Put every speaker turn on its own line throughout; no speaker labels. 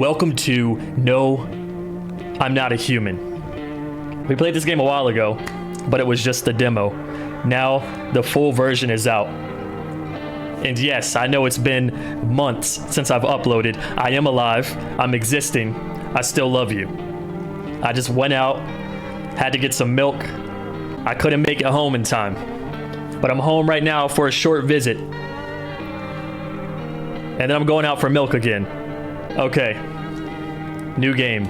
Welcome to No, I'm Not a Human. We played this game a while ago, but it was just the demo. Now, the full version is out. And yes, I know it's been months since I've uploaded. I am alive. I'm existing. I still love you. I just went out, had to get some milk. I couldn't make it home in time. But I'm home right now for a short visit. And then I'm going out for milk again. Okay. New game.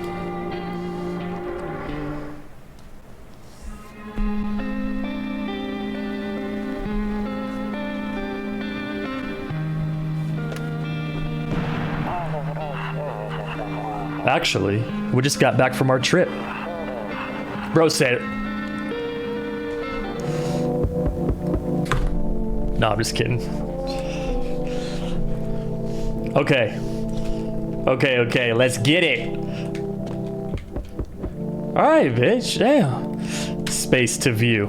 Actually, we just got back from our trip. Bro said it. No, I'm just kidding. Okay, let's get it. Alright, bitch, damn. Space to view.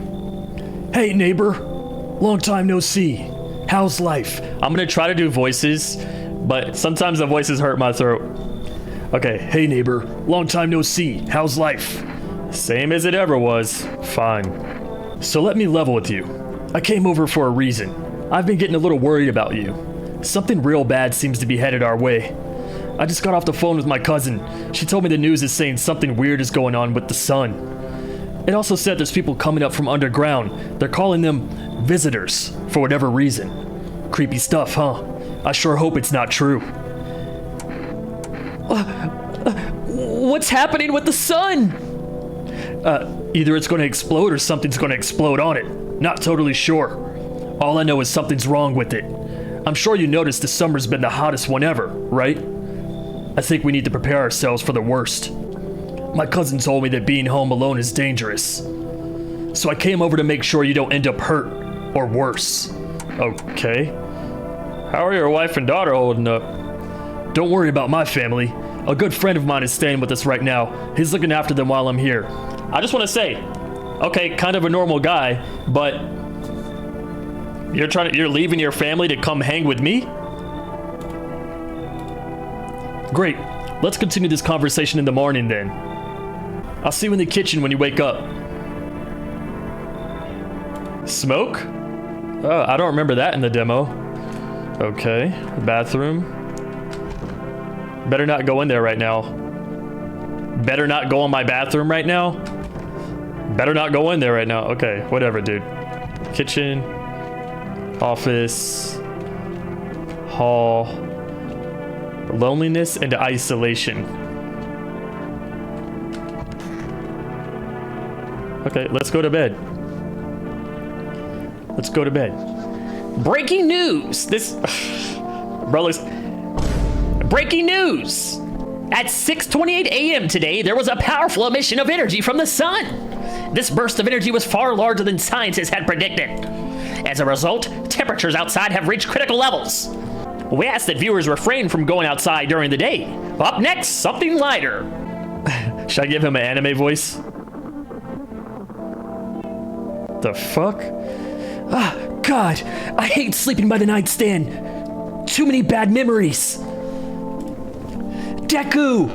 Hey, neighbor. Long time no see. How's life? I'm gonna try to do voices, but sometimes the voices hurt my throat. Okay, hey, neighbor. Long time no see. How's life? Same as it ever was. Fine. So let me level with you. I came over for a reason. I've been getting a little worried about you. Something real bad seems to be headed our way. I just got off the phone with my cousin. She told me the news is saying something weird is going on with the sun. It also said there's people coming up from underground. They're calling them visitors for whatever reason. Creepy stuff, huh? I sure hope it's not true. What's happening with the sun? Either it's going to explode or something's going to explode on it. Not totally sure. All I know is something's wrong with it. I'm sure you noticed the summer's been the hottest one ever, right? I think we need to prepare ourselves for the worst. My cousin told me that being home alone is dangerous. So I came over to make sure you don't end up hurt or worse. Okay. How are your wife and daughter holding up? Don't worry about my family. A good friend of mine is staying with us right now. He's looking after them while I'm here. I just want to say, okay, kind of a normal guy, but you're leaving your family to come hang with me? Great. Let's continue this conversation in the morning then. I'll see you in the kitchen when you wake up. Smoke? Oh, I don't remember that in the demo. Okay, bathroom. Better not go in there right now. Better not go in my bathroom right now. Better not go in there right now. Okay, whatever, dude. Kitchen. Office. Hall. Loneliness and isolation. Okay, let's go to bed. Let's go to bed. Breaking news! Breaking news! At 6:28 a.m. today, there was a powerful emission of energy from the sun. This burst of energy was far larger than scientists had predicted. As a result, temperatures outside have reached critical levels. We ask that viewers refrain from going outside during the day. Up next, something lighter. Should I give him an anime voice? The fuck? Ah, God, I hate sleeping by the nightstand. Too many bad memories. Deku!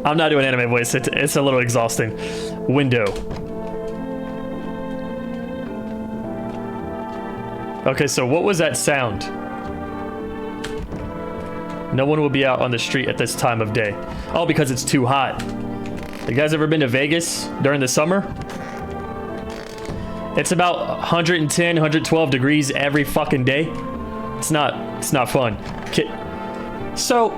I'm not doing anime voice, it's a little exhausting. Window. Okay, so what was that sound? No one will be out on the street at this time of day. Oh, because it's too hot. You guys ever been to Vegas during the summer? It's about 110, 112 degrees every fucking day. It's not fun. So,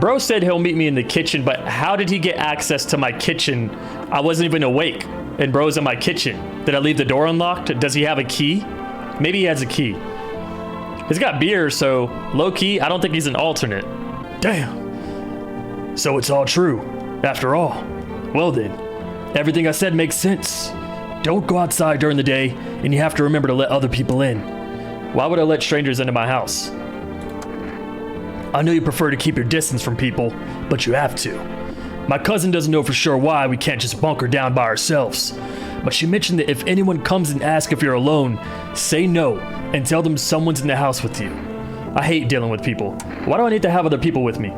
bro said he'll meet me in the kitchen, but how did he get access to my kitchen? I wasn't even awake, and bro's in my kitchen. Did I leave the door unlocked? Does he have a key? Maybe he has a key. He's got beer, so low-key, I don't think he's an alternate. Damn. So it's all true, after all. Well then, everything I said makes sense. Don't go outside during the day, and you have to remember to let other people in. Why would I let strangers into my house? I know you prefer to keep your distance from people, but you have to. My cousin doesn't know for sure why we can't just bunker down by ourselves. But she mentioned that if anyone comes and asks if you're alone, say no and tell them someone's in the house with you. I hate dealing with people. Why do I need to have other people with me?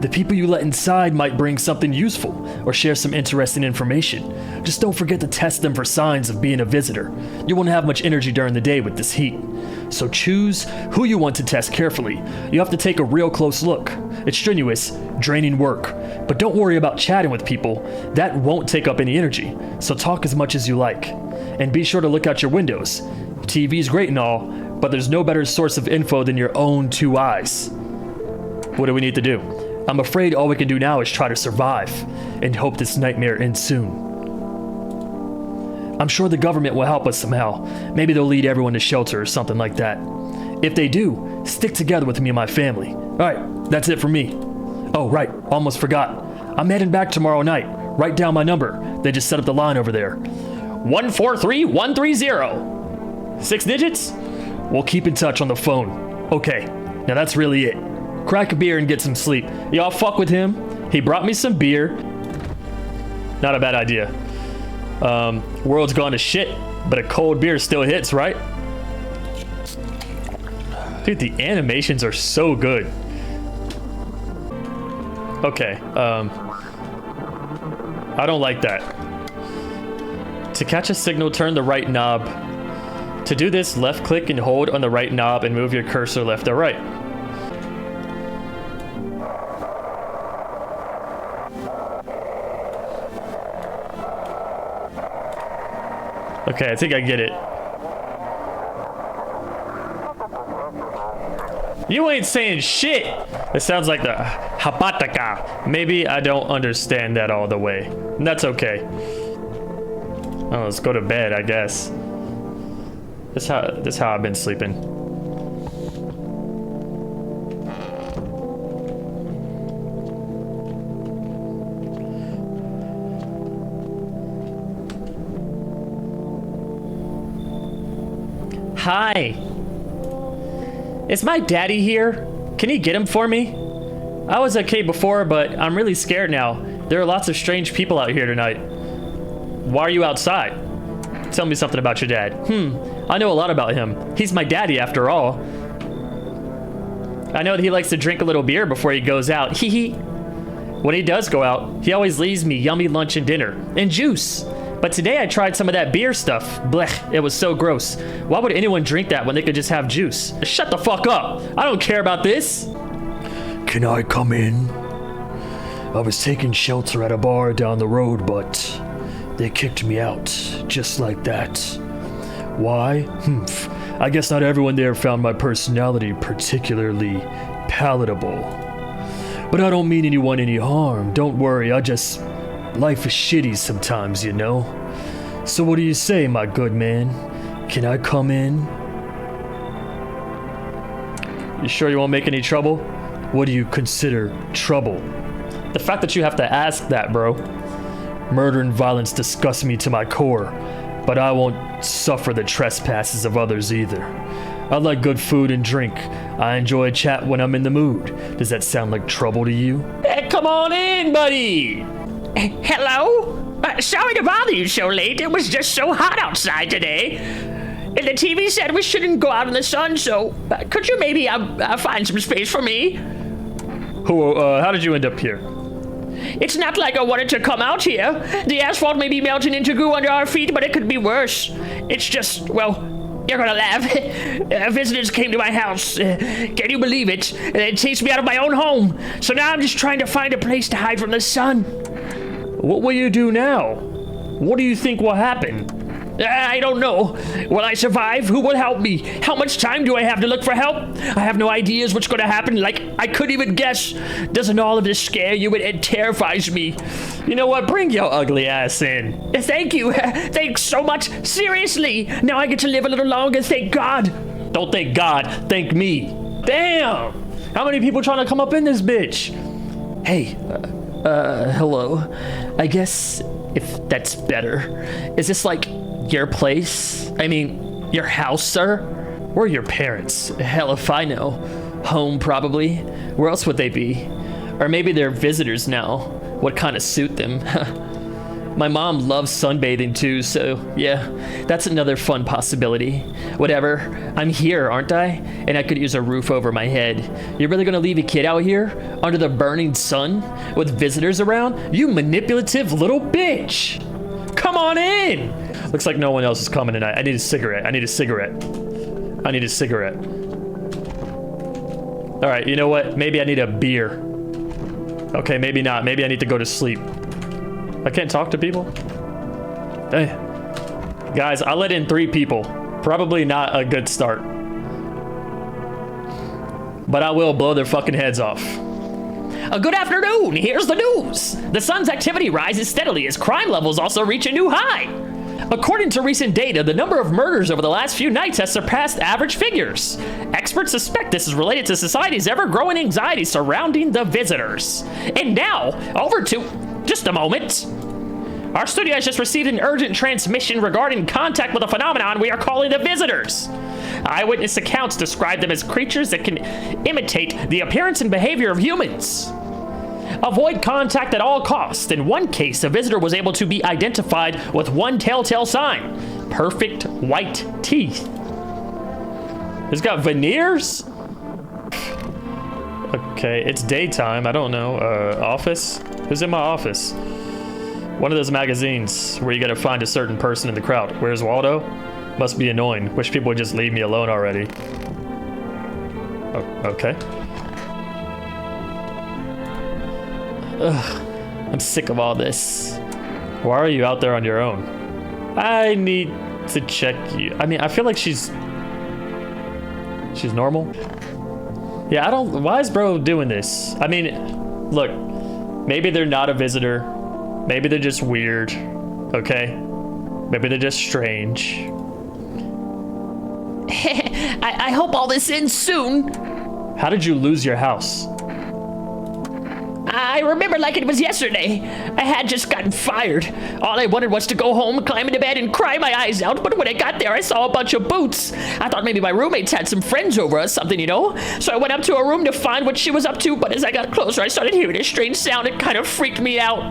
The people you let inside might bring something useful or share some interesting information. Just don't forget to test them for signs of being a visitor. You won't have much energy during the day with this heat. So choose who you want to test carefully. You have to take a real close look. It's strenuous, draining work. But don't worry about chatting with people. That won't take up any energy. So talk as much as you like. And be sure to look out your windows. TV's great and all, but there's no better source of info than your own two eyes. What do we need to do? I'm afraid all we can do now is try to survive and hope this nightmare ends soon. I'm sure the government will help us somehow. Maybe they'll lead everyone to shelter or something like that. If they do, stick together with me and my family. All right, that's it for me. Oh, right, almost forgot. I'm heading back tomorrow night. Write down my number. They just set up the line over there. 143130. 6 digits? We'll keep in touch on the phone. Okay, now that's really it. Crack a beer and get some sleep. Y'all fuck with him. He brought me some beer. Not a bad idea. World's gone to shit, but a cold beer still hits, right? Dude, the animations are so good. Okay, I don't like that. To catch a signal, turn the right knob. To do this, left click and hold on the right knob and move your cursor left or right. Okay, I think I get it. You ain't saying shit! It sounds like the Hapataka. Maybe I don't understand that all the way. And that's okay. Oh, let's go to bed, I guess. This how I've been sleeping. Hi. Is my daddy here? Can you get him for me? I was okay before, but I'm really scared now. There are lots of strange people out here tonight. Why are you outside? Tell me something about your dad. I know a lot about him. He's my daddy after all. I know that he likes to drink a little beer before he goes out. Hee hee. When he does go out, he always leaves me yummy lunch and dinner. And juice. But today I tried some of that beer stuff. Blech, it was so gross. Why would anyone drink that when they could just have juice? Shut the fuck up. I don't care about this.
Can I come in? I was taking shelter at a bar down the road, but they kicked me out, just like that. Why? I guess not everyone there found my personality particularly palatable. But I don't mean anyone any harm. Don't worry, life is shitty sometimes, you know? So what do you say, my good man? Can I come in?
You sure you won't make any trouble?
What do you consider trouble?
The fact that you have to ask that, bro.
Murder and violence disgust me to my core, but I won't suffer the trespasses of others either. I like good food and drink. I enjoy a chat when I'm in the mood. Does that sound like trouble to you?
Hey, come on in, buddy!
Hello? Sorry to bother you so late. It was just so hot outside today. And the TV said we shouldn't go out in the sun, so could you maybe find some space for me?
How did you end up here?
It's not like I wanted to come out here. The asphalt may be melting into goo under our feet, but it could be worse. It's just, well, you're gonna laugh. Visitors came to my house. Can you believe it? They chased me out of my own home. So now I'm just trying to find a place to hide from the sun.
What will you do now? What do you think will happen?
I don't know. Will I survive? Who will help me? How much time do I have to look for help? I have no ideas what's going to happen. Like, I couldn't even guess. Doesn't all of this scare you? It terrifies me.
You know what? Bring your ugly ass in.
Thank you. Thanks so much. Seriously. Now I get to live a little longer. Thank God.
Don't thank God. Thank me. Damn. How many people trying to come up in this bitch?
Hey. Hello. I guess if that's better. Is this like your place? I mean, your house, sir?
Where are your parents?
Hell if I know. Home, probably. Where else would they be? Or maybe they're visitors now. What kind of suit them?
My mom loves sunbathing too, so yeah, that's another fun possibility. Whatever, I'm here, aren't I? And I could use a roof over my head. You're really gonna leave a kid out here under the burning sun with visitors around? You manipulative little bitch! Come on in! Looks like no one else is coming tonight. I need a cigarette. I need a cigarette. I need a cigarette. All right, you know what? Maybe I need a beer. Okay, maybe not. Maybe I need to go to sleep. I can't talk to people? Hey. Guys, I let in 3 people. Probably not a good start. But I will blow their fucking heads off.
Good afternoon. Here's the news. The sun's activity rises steadily as crime levels also reach a new high.
According to recent data, the number of murders over the last few nights has surpassed average figures. Experts suspect this is related to society's ever-growing anxiety surrounding the visitors. And now, over to... just a moment. Our studio has just received an urgent transmission regarding contact with a phenomenon we are calling the visitors. Eyewitness accounts describe them as creatures that can imitate the appearance and behavior of humans. Avoid contact at all costs. In one case, a visitor was able to be identified with one telltale sign: perfect white teeth. It's got veneers? Okay, it's daytime. I don't know. Office? Who's in my office? One of those magazines where you gotta find a certain person in the crowd. Where's Waldo? Must be annoying. Wish people would just leave me alone already. Oh, okay. Ugh, I'm sick of all this. Why are you out there on your own? I need to check you. I mean, I feel like she's normal. Yeah, I don't, why is bro doing this? I mean, look, maybe they're not a visitor. Maybe they're just weird, okay? Maybe they're just strange.
I hope all this ends soon.
How did you lose your house?
I remember like it was yesterday. I had just gotten fired. All I wanted was to go home, climb into bed, and cry my eyes out. But when I got there, I saw a bunch of boots. I thought maybe my roommates had some friends over or something, you know? So I went up to her room to find what she was up to. But as I got closer, I started hearing a strange sound. It kind of freaked me out.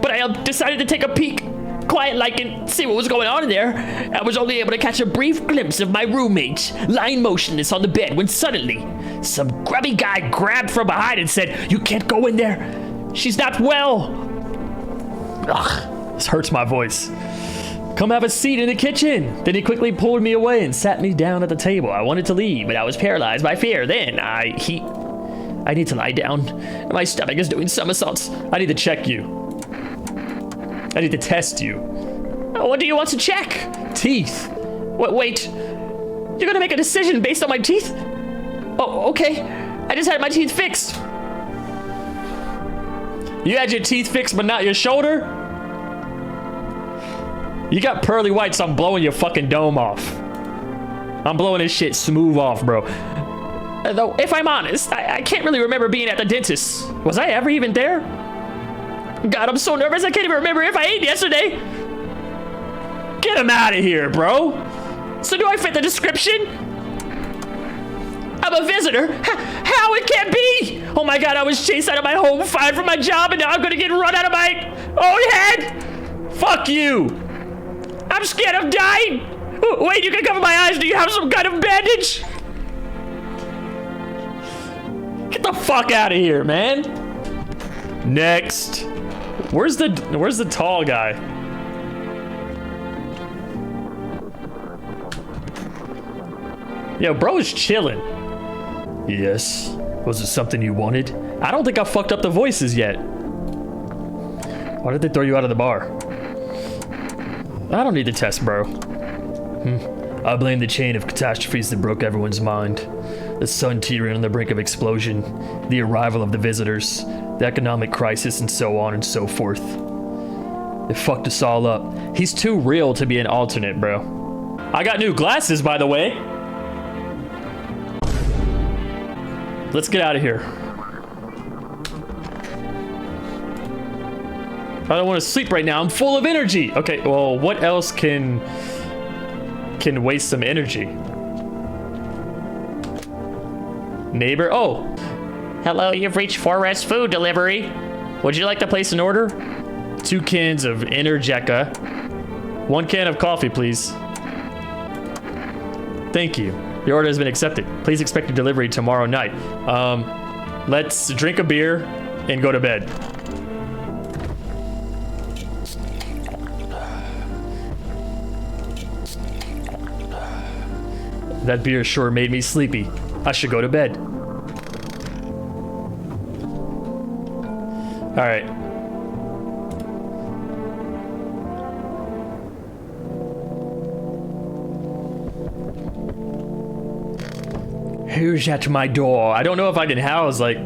But I decided to take a peek, quiet-like, and see what was going on in there. I was only able to catch a brief glimpse of my roommate lying motionless on the bed when suddenly some grubby guy grabbed from behind and said, "You can't go in there. She's not well."
Ugh, this hurts my voice. Come have a seat in the kitchen. Then he quickly pulled me away and sat me down at the table. I wanted to leave, but I was paralyzed by fear. Then I need to lie down. My stomach is doing somersaults. I need to check you. I need to test you.
What do you want to check?
Teeth.
Wait. You're gonna make a decision based on my teeth? Oh, okay. I just had my teeth fixed.
You had your teeth fixed, but not your shoulder? You got pearly whites, I'm blowing your fucking dome off. I'm blowing this shit smooth off, bro.
Though, if I'm honest, I can't really remember being at the dentist.
Was I ever even there?
God, I'm so nervous I can't even remember if I ate yesterday.
Get him out of here, bro.
So do I fit the description? I'm a visitor? How it can't be? Oh my God, I was chased out of my home, fired from my job, and now I'm gonna get run out of my own head.
Fuck you.
I'm scared of dying. Wait, you can cover my eyes. Do you have some kind of bandage?
Get the fuck out of here, man. Next. Where's the tall guy? Yo, bro is chilling.
Yes. Was it something you wanted?
I don't think I fucked up the voices yet. Why did they throw you out of the bar? I don't need the test, bro.
I blame the chain of catastrophes that broke everyone's mind. The sun teetering on the brink of explosion, the arrival of the visitors, the economic crisis, and so on and so forth. It fucked us all up.
He's too real to be an alternate, bro. I got new glasses, by the way. Let's get out of here. I don't want to sleep right now. I'm full of energy. Okay, well, what else can waste some energy? Neighbor. Oh.
Hello, you've reached Forest Food Delivery.
Would you like to place an order? 2 cans of Energeca. 1 can of coffee, please. Thank you. Your order has been accepted. Please expect a delivery tomorrow night. Let's drink a beer and go to bed. That beer sure made me sleepy. I should go to bed. All right. Who's at my door? I don't know if I can house like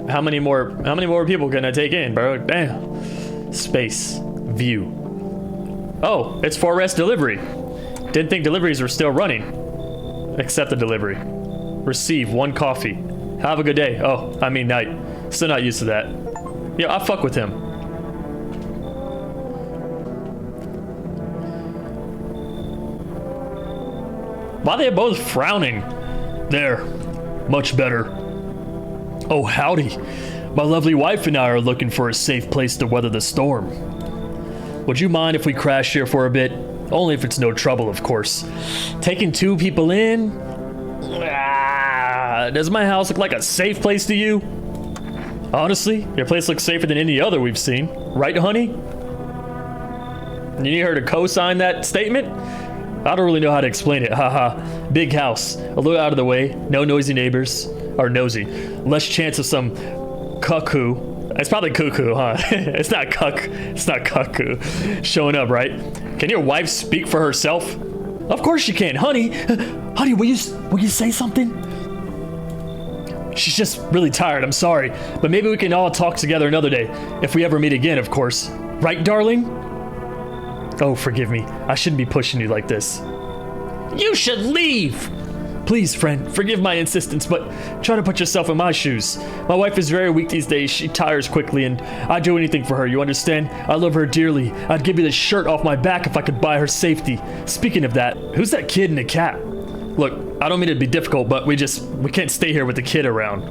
how many more people can I take in, bro? Damn. Space. View. Oh, it's for rest delivery. Didn't think deliveries were still running. Accept the delivery. Receive 1 coffee. Have a good day. Oh, I mean night. Still not used to that. Yeah, I fuck with him. Why are they both frowning? There. Much better. Oh, howdy. My lovely wife and I are looking for a safe place to weather the storm. Would you mind if we crash here for a bit? Only if it's no trouble, of course. Taking 2 people in? Does my house look like a safe place to you? Honestly, your place looks safer than any other we've seen. Right, honey? You need her to co-sign that statement? I don't really know how to explain it, haha. Big house, a little out of the way, no noisy neighbors, or nosy. Less chance of some cuckoo. It's probably cuckoo, huh? It's not cuckoo showing up, right? Can your wife speak for herself? Of course she can, honey. Honey, will you say something? She's just really tired, I'm sorry. But maybe we can all talk together another day. If we ever meet again, of course. Right, darling? Oh, forgive me. I shouldn't be pushing you like this. You should leave! Please, friend, forgive my insistence, but try to put yourself in my shoes. My wife is very weak these days. She tires quickly, and I'd do anything for her, you understand? I love her dearly. I'd give you the shirt off my back if I could buy her safety. Speaking of that, who's that kid in the cat? Look, I don't mean to be difficult, but we can't stay here with the kid around.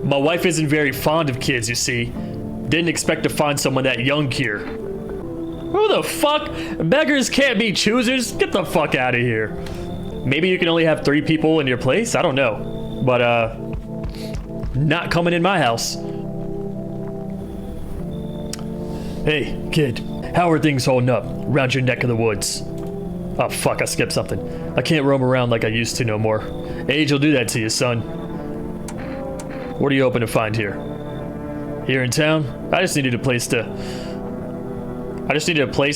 My wife isn't very fond of kids, you see. Didn't expect to find someone that young here. Who the fuck? Beggars can't be choosers. Get the fuck out of here. Maybe you can only have 3 people in your place? I don't know. But, not coming in my house. Hey, kid. How are things holding up around your neck of the woods? Oh, fuck, I skipped something. I can't roam around like I used to no more. Age will do that to you, son. What are you hoping to find here? Here in town? I just needed a place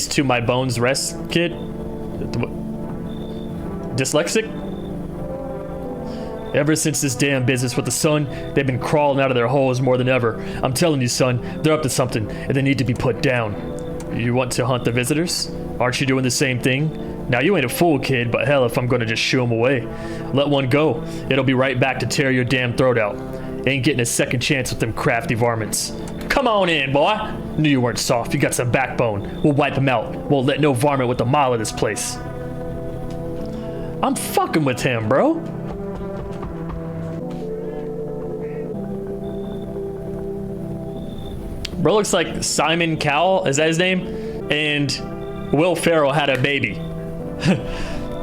to my bones rest, kid. Dyslexic? Ever since this damn business with the sun, they've been crawling out of their holes more than ever. I'm telling you, son, they're up to something, and they need to be put down. You want to hunt the visitors? Aren't you doing the same thing? Now, you ain't a fool, kid, but hell if I'm gonna just shoo them away. Let one go. It'll be right back to tear your damn throat out. Ain't getting a second chance with them crafty varmints. Come on in, boy. Knew you weren't soft. You got some backbone. We'll wipe them out. Won't let no varmint with a mile of this place. I'm fucking with him, bro. Bro looks like Simon Cowell. Is that his name? And Will Ferrell had a baby.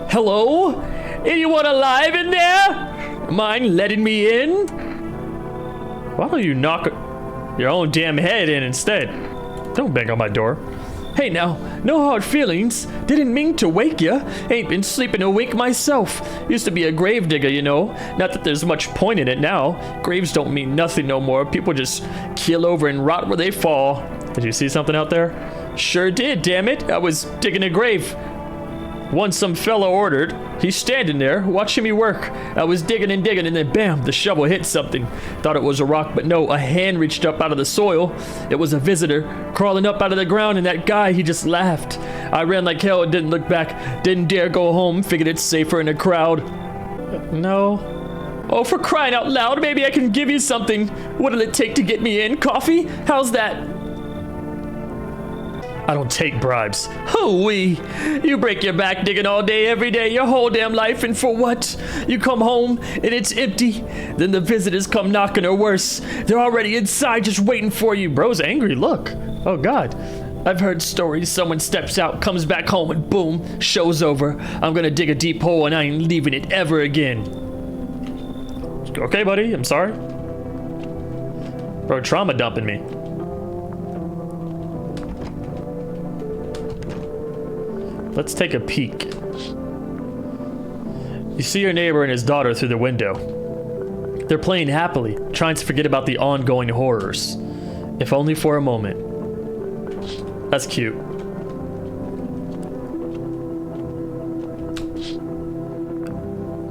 Hello? Anyone alive in there? Mind letting me in? Why don't you knock your own damn head in instead? Don't bang on my door. Hey now, no hard feelings. Didn't mean to wake ya. Ain't been sleeping awake myself. Used to be a grave digger, you know. Not that there's much point in it now. Graves don't mean nothing no more. People just keel over and rot where they fall. Did you see something out there? Sure did, damn it. I was digging a grave. One some fella ordered. He's standing there, watching me work. I was digging, and then bam, the shovel hit something. Thought it was a rock, but no, a hand reached up out of the soil. It was a visitor, crawling up out of the ground, and that guy, he just laughed. I ran like hell and didn't look back. Didn't dare go home, figured it's safer in a crowd. No. Oh, for crying out loud, maybe I can give you something. What'll it take to get me in? Coffee? How's that? I don't take bribes. Hoo-wee! You break your back digging all day, every day, your whole damn life, and for what? You come home and it's empty. Then the visitors come knocking, or worse, they're already inside just waiting for you. Bro's angry, look. Oh God. I've heard stories, someone steps out, comes back home, and boom, show's over. I'm gonna dig a deep hole and I ain't leaving it ever again. Okay, buddy, I'm sorry. Bro, trauma dumping me. Let's take a peek. You see your neighbor and his daughter through the window. They're playing happily, trying to forget about the ongoing horrors. If only for a moment. That's cute.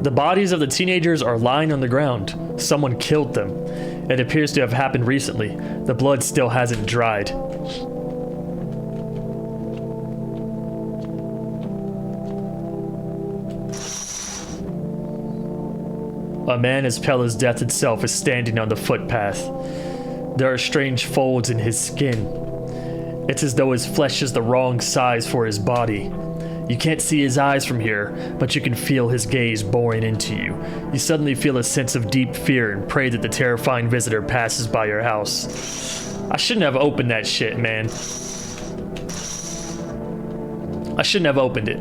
The bodies of the teenagers are lying on the ground. Someone killed them. It appears to have happened recently. The blood still hasn't dried. A man as pale as death itself is standing on the footpath. There are strange folds in his skin. It's as though his flesh is the wrong size for his body. You can't see his eyes from here, but you can feel his gaze boring into you. You suddenly feel a sense of deep fear and pray that the terrifying visitor passes by your house. I shouldn't have opened that shit, man. I shouldn't have opened it.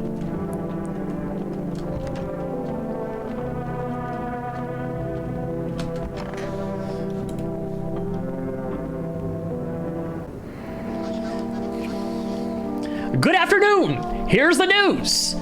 Good afternoon! Here's the news!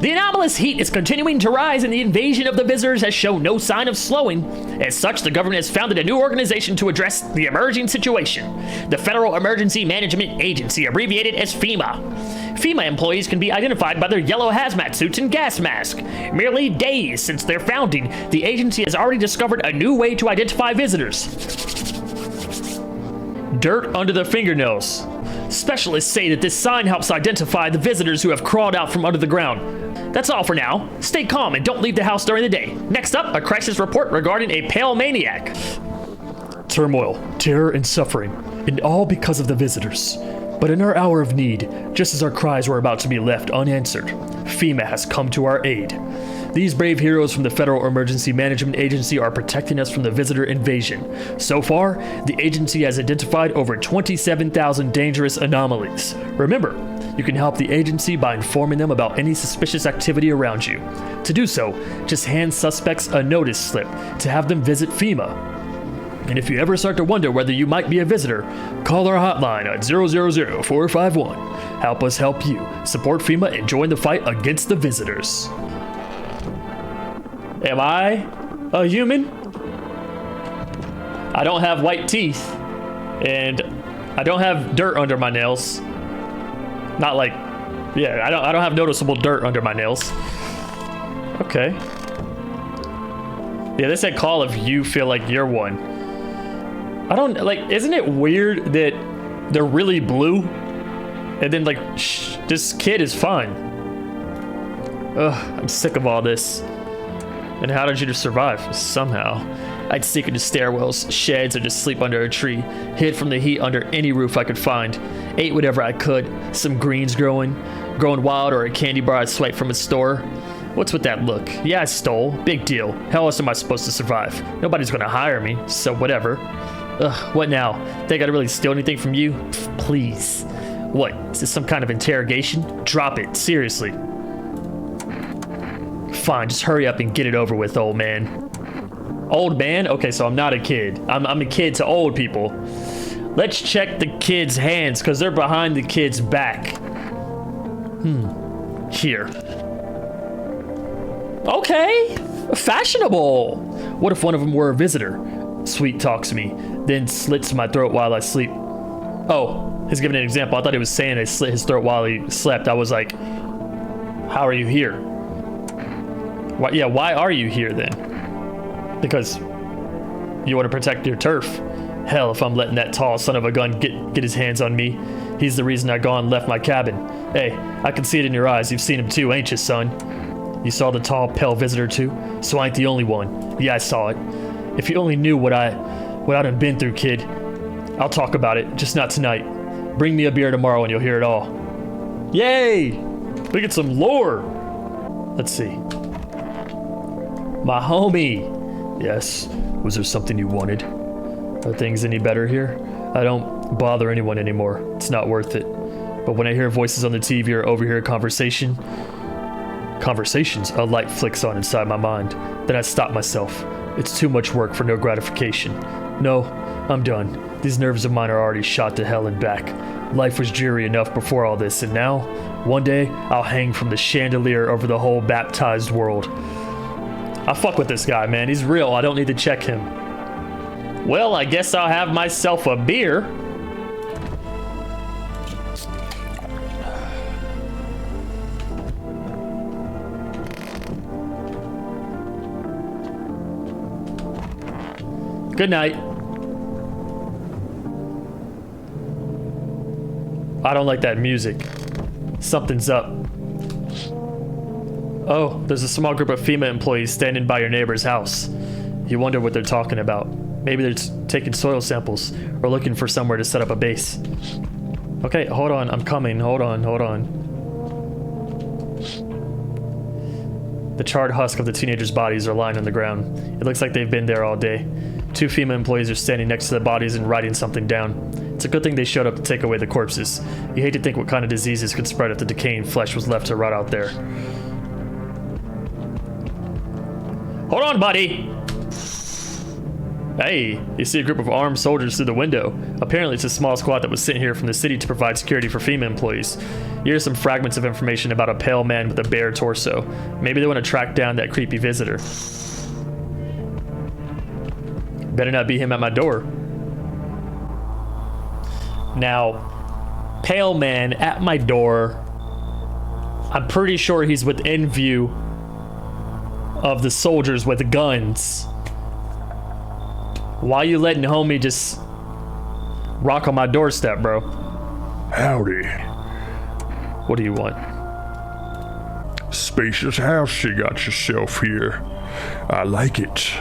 The anomalous heat is continuing to rise and the invasion of the visitors has shown no sign of slowing. As such, the government has founded a new organization to address the emerging situation. The Federal Emergency Management Agency, abbreviated as FEMA. FEMA employees can be identified by their yellow hazmat suits and gas masks. Merely days since their founding, the agency has already discovered a new way to identify visitors.
Dirt under the fingernails.
Specialists say that this sign helps identify the visitors who have crawled out from under the ground. That's all for now. Stay calm and don't leave the house during the day. Next up, a crisis report regarding a pale maniac.
Turmoil, terror, and suffering, and all because of the visitors. But in our hour of need, just as our cries were about to be left unanswered, FEMA has come to our aid. These brave heroes from the Federal Emergency Management Agency are protecting us from the visitor invasion. So far, the agency has identified over 27,000 dangerous anomalies. Remember, you can help the agency by informing them about any suspicious activity around you. To do so, just hand suspects a notice slip to have them visit FEMA. And if you ever start to wonder whether you might be a visitor, call our hotline at 000-451. Help us help you. Support FEMA and join the fight against the visitors.
Am I a human? I don't have white teeth, and I don't have dirt under my nails. Not like, yeah, I don't have noticeable dirt under my nails. Okay. Yeah, they said call if you feel like you're one. I don't, like, isn't it weird that they're really blue? And then, like, this kid is fine. Ugh, I'm sick of all this. And how did you just survive? Somehow. I'd sneak into stairwells, sheds, or just sleep under a tree. Hid from the heat under any roof I could find. Ate whatever I could. Some greens growing wild, or a candy bar I swiped from a store. What's with that look? Yeah, I stole. Big deal. How else am I supposed to survive? Nobody's gonna hire me, so whatever. Ugh, what now? Think I'd really steal anything from you? Pff, please. What? Is this some kind of interrogation? Drop it, seriously. Fine, just hurry up and get it over with, old man. Old man? Okay, so I'm not a kid. I'm a kid to old people. Let's check the kid's hands, because they're behind the kid's back. Here. Okay, fashionable. What if one of them were a visitor? Sweet talks me, then slits my throat while I sleep. Oh, he's giving an example. I thought he was saying they slit his throat while he slept. I was like, how are you here? Why, yeah, why are you here then? Because you want to protect your turf. Hell, if I'm letting that tall son of a gun get his hands on me. He's the reason I gone and left my cabin. Hey, I can see it in your eyes. You've seen him too, ain't you, son? You saw the tall, pale visitor too? So I ain't the only one. Yeah, I saw it. If you only knew what I done been through, kid. I'll talk about it, just not tonight. Bring me a beer tomorrow and you'll hear it all. Yay! We get some lore. Let's see. My homie.
Yes, was there something you wanted?
Are things any better here? I don't bother anyone anymore. It's not worth it. But when I hear voices on the TV or overhear a conversations, a light flicks on inside my mind. Then I stop myself. It's too much work for no gratification. No, I'm done. These nerves of mine are already shot to hell and back. Life was dreary enough before all this, and now, one day, I'll hang from the chandelier over the whole baptized world. I fuck with this guy, man. He's real. I don't need to check him. Well, I guess I'll have myself a beer. Good night. I don't like that music. Something's up. Oh, there's a small group of FEMA employees standing by your neighbor's house. You wonder what they're talking about. Maybe they're taking soil samples or looking for somewhere to set up a base. Okay, hold on. I'm coming. Hold on. The charred husk of the teenagers' bodies are lying on the ground. It looks like they've been there all day. 2 FEMA employees are standing next to the bodies and writing something down. It's a good thing they showed up to take away the corpses. You hate to think what kind of diseases could spread if the decaying flesh was left to rot out there. Hold on, buddy! Hey, you see a group of armed soldiers through the window. Apparently it's a small squad that was sent here from the city to provide security for FEMA employees. Here's some fragments of information about a pale man with a bare torso. Maybe they want to track down that creepy visitor. Better not be him at my door. Now, pale man at my door. I'm pretty sure he's within view of the soldiers with guns. Why you letting homie just rock on my doorstep, bro?
Howdy.
What do you want?
Spacious house you got yourself here. I like it.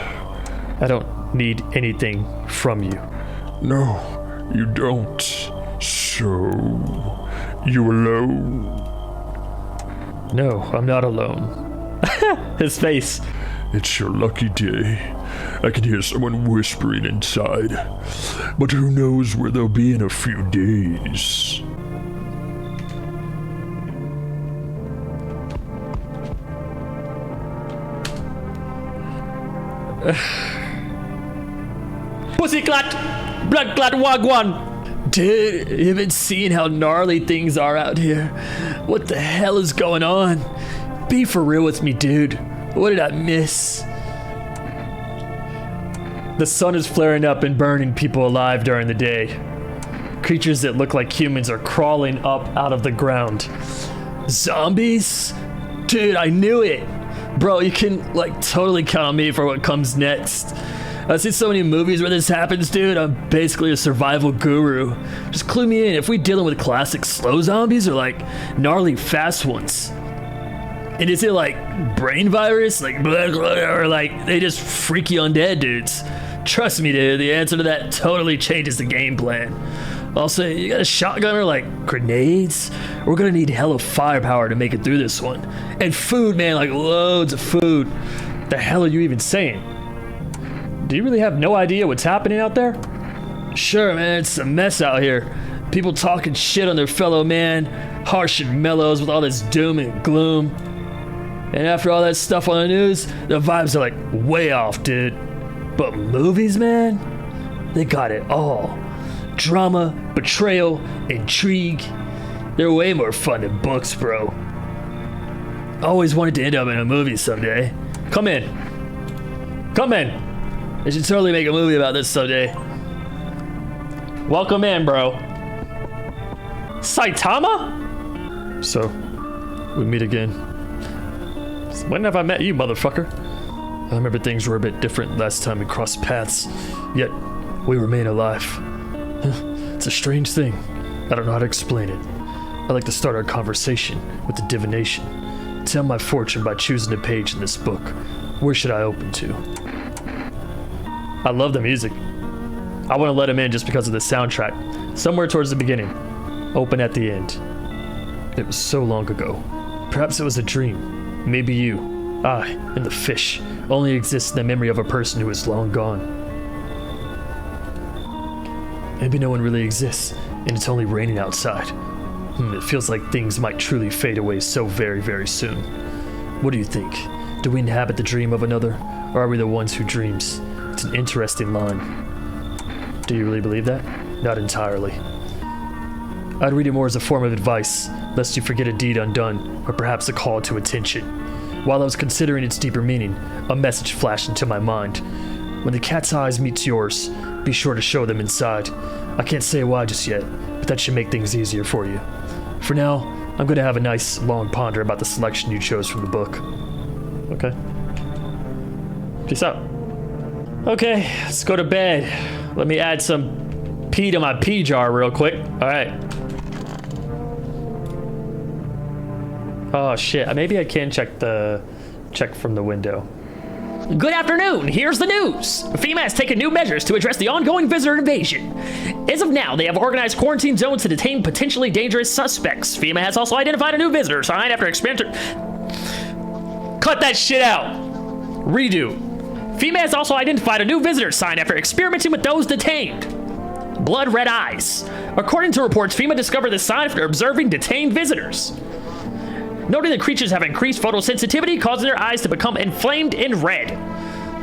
I don't need anything from you.
No, you don't. So, you alone?
No, I'm not alone. His face.
It's your lucky day. I can hear someone whispering inside. But who knows where they'll be in a few days.
Pussyclat! Bloodclat Wagwan! Dude, you haven't seen how gnarly things are out here. What the hell is going on? Be for real with me, dude. What did I miss? The sun is flaring up and burning people alive during the day. Creatures that look like humans are crawling up out of the ground. Zombies? Dude, I knew it. Bro, you can totally count on me for what comes next. I've seen so many movies where this happens, dude. I'm basically a survival guru. Just clue me in if we dealing with classic slow zombies or gnarly fast ones. And is it brain virus, blah, blah, or they just freaky undead dudes? Trust me, dude, the answer to that totally changes the game plan. Also, you got a shotgun or grenades? We're gonna need hella firepower to make it through this one. And food, man, loads of food. The hell are you even saying? Do you really have no idea what's happening out there? Sure, man, it's a mess out here. People talking shit on their fellow man, harsh and mellows with all this doom and gloom. And after all that stuff on the news, the vibes are way off, dude. But movies, man, they got it all. Drama, betrayal, intrigue. They're way more fun than books, bro. I always wanted to end up in a movie someday. Come in. Come in. They should totally make a movie about this someday. Welcome in, bro. Saitama? So, we meet again. When have I met you, motherfucker? I remember things were a bit different last time we crossed paths, yet we remain alive. It's a strange thing. I don't know how to explain it. I like to start our conversation with the divination. Tell my fortune by choosing a page in this book. Where should I open to? I love the music. I want to let him in just because of the soundtrack. Somewhere towards the beginning. open at the end. It was so long ago. Perhaps it was a dream. Maybe you, I, and the fish only exist in the memory of a person who is long gone. Maybe no one really exists, and it's only raining outside. It feels like things might truly fade away so very, very soon. What do you think? Do we inhabit the dream of another, or are we the ones who dreams? It's an interesting line. Do you really believe that? Not entirely. I'd read it more as a form of advice, lest you forget a deed undone, or perhaps a call to attention. While I was considering its deeper meaning, a message flashed into my mind. When the cat's eyes meets yours, be sure to show them inside. I can't say why just yet, but that should make things easier for you. For now, I'm going to have a nice, long ponder about the selection you chose from the book. Okay. Peace out. Okay, let's go to bed. Let me add some pee to my pee jar real quick. All right. Oh shit, maybe I can check from the window.
Good afternoon, here's the news. FEMA has taken new measures to address the ongoing visitor invasion. As of now, they have organized quarantine zones to detain potentially dangerous suspects. FEMA has also identified a new visitor sign after experimenting.
Cut that shit out. Redo.
FEMA has also identified a new visitor sign after experimenting with those detained. Blood red eyes. According to reports, FEMA discovered this sign after observing detained visitors, noting the creatures have increased photosensitivity, causing their eyes to become inflamed and red.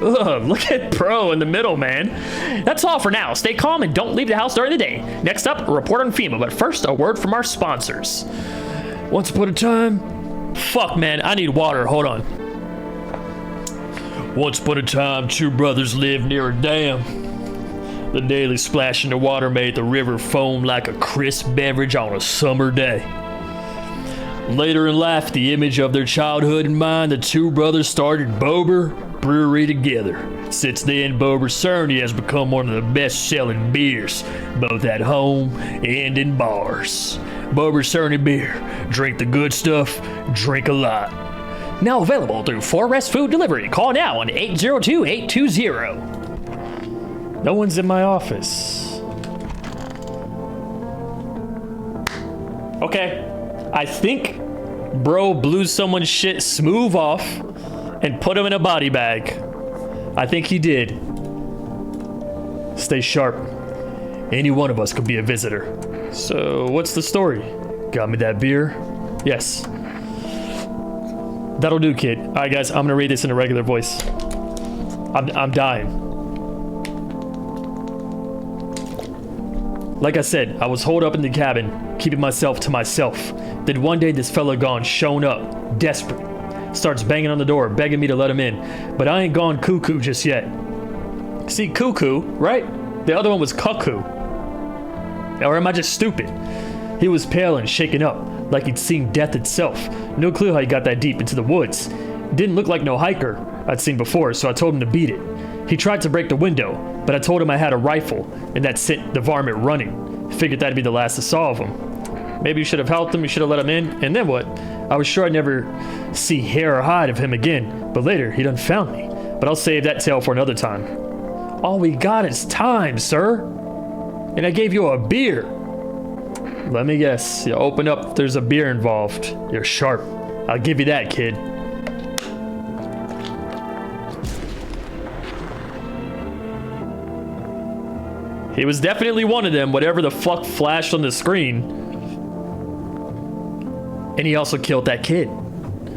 Ugh, look at Pro in the middle, man.
That's all for now. Stay calm and don't leave the house during the day. Next up, a report on FEMA, but first, a word from our sponsors.
Once upon a time... Fuck, man, I need water. Hold on. Once upon a time, two brothers lived near a dam. The daily splash in the water made the river foam like a crisp beverage on a summer day. Later in life, the image of their childhood in mind, the two brothers started Bober Brewery together. Since then, Bober Cerny has become one of the best-selling beers, both at home and in bars. Bober Cerny beer. Drink the good stuff, drink a lot.
Now available through 4S Food Delivery. Call now on 802-820.
No one's in my office. Okay. I think bro blew someone's shit smooth off and put him in a body bag. I think he did. Stay sharp. Any one of us could be a visitor. So, what's the story? Got me that beer? Yes. That'll do, kid. All right, guys, I'm gonna read this in a regular voice. I'm dying. Like I said, I was holed up in the cabin, keeping myself to myself. Then one day this fella gone shown up, desperate. Starts banging on the door, begging me to let him in. But I ain't gone cuckoo just yet. See, cuckoo, right? The other one was cuckoo. Or am I just stupid? He was pale and shaken up, like he'd seen death itself. No clue how he got that deep into the woods. Didn't look like no hiker I'd seen before, so I told him to beat it. He tried to break the window, but I told him I had a rifle, and that sent the varmint running. Figured that'd be the last I saw of him. Maybe you should have helped him, you should have let him in, and then what? I was sure I'd never see hair or hide of him again, but later he done found me. But I'll save that tale for another time. All we got is time, sir. And I gave you a beer. Let me guess, you open up, there's a beer involved. You're sharp. I'll give you that, kid. He was definitely one of them, whatever the fuck flashed on the screen. And he also killed that kid.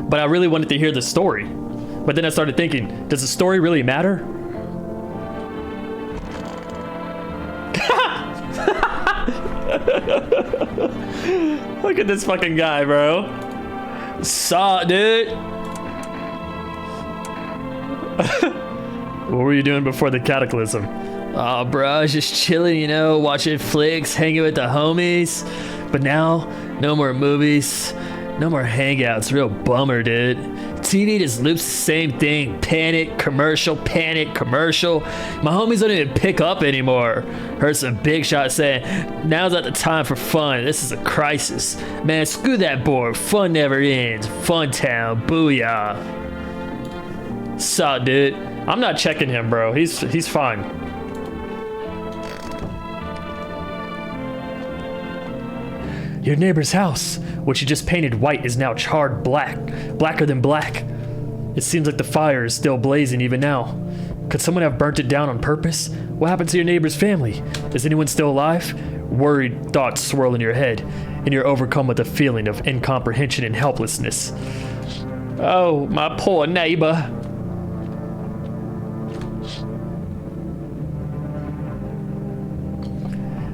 But I really wanted to hear the story. But then I started thinking, does the story really matter? Look at this fucking guy, bro. Saw, dude. What were you doing before the cataclysm? Oh, bro, I was just chilling, you know, watching flicks, hanging with the homies. But now, no more movies, no more hangouts. Real bummer, dude. TV just loops the same thing. Panic, commercial, panic, commercial. My homies don't even pick up anymore. Heard some big shot saying, now's not the time for fun. This is a crisis. Man, screw that board. Fun never ends. Fun town. Booyah. Sup, dude? I'm not checking him, bro. He's fine. Your neighbor's house, which you just painted white, is now charred black. Blacker than black. It seems like the fire is still blazing even now. Could someone have burnt it down on purpose? What happened to your neighbor's family? Is anyone still alive? Worried thoughts swirl in your head, and you're overcome with a feeling of incomprehension and helplessness.
Oh, my poor neighbor.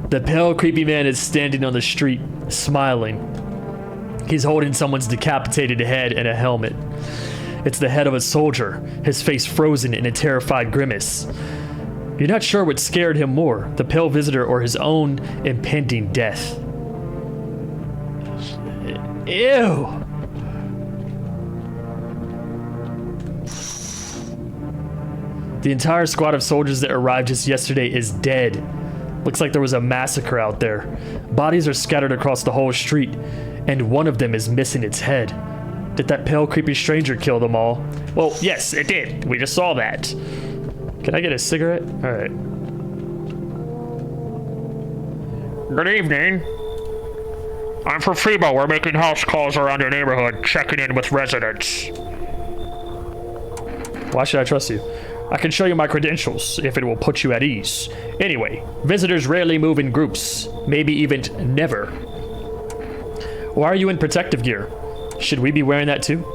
The pale, creepy man is standing on the street, smiling. He's holding someone's decapitated head and a helmet. It's the head of a soldier, his face frozen in a terrified grimace. You're not sure what scared him more, the pale visitor or his own impending death. Ew! The entire squad of soldiers that arrived just yesterday is dead. Looks like there was a massacre out there. Bodies are scattered across the whole street, and one of them is missing its head. Did that pale, creepy stranger kill them all?
Well, yes, it did. We just saw that.
Can I get a cigarette? All right.
Good evening. I'm from FEMA. We're making house calls around your neighborhood, checking in with residents.
Why should I trust you? I can show you my credentials if it will put you at ease. Anyway, visitors rarely move in groups, maybe even never. Why are you in protective gear? Should we be wearing that too?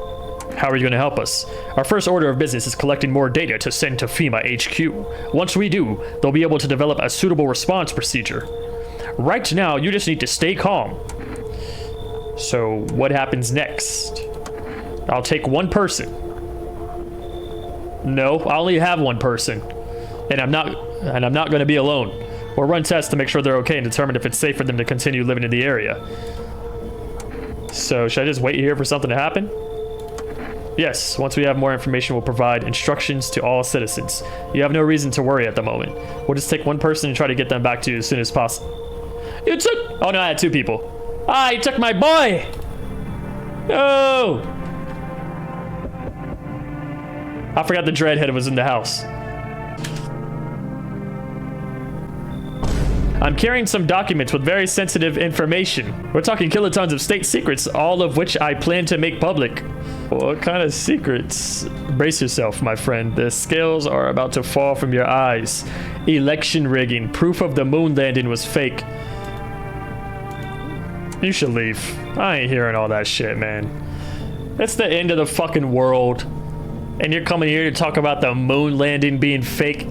How are you going to help us? Our first order of business is collecting more data to send to FEMA HQ. Once we do, they'll be able to develop a suitable response procedure. Right now, you just need to stay calm. So, what happens next? I'll take one person. No, I only have one person. And I'm not going to be alone. We'll run tests to make sure they're okay and determine if it's safe for them to continue living in the area. So, should I just wait here for something to happen? Yes, once we have more information, we'll provide instructions to all citizens. You have no reason to worry at the moment. We'll just take one person and try to get them back to you as soon as possible. You took... Oh no, I had two people. Ah, you took my boy! No! I forgot the dreadhead was in the house. I'm carrying some documents with very sensitive information. We're talking kilotons of state secrets, all of which I plan to make public. What kind of secrets? Brace yourself, my friend. The scales are about to fall from your eyes. Election rigging. Proof of the moon landing was fake. You should leave. I ain't hearing all that shit, man. It's the end of the fucking world. And you're coming here to talk about the moon landing being fake?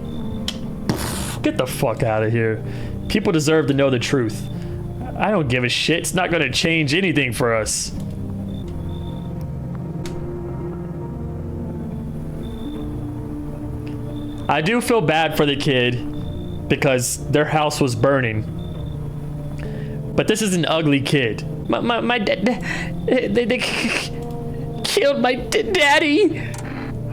Get the fuck out of here. People deserve to know the truth. I don't give a shit. It's not gonna change anything for us. I do feel bad for the kid because their house was burning. But this is an ugly kid.
My dad... They killed my daddy.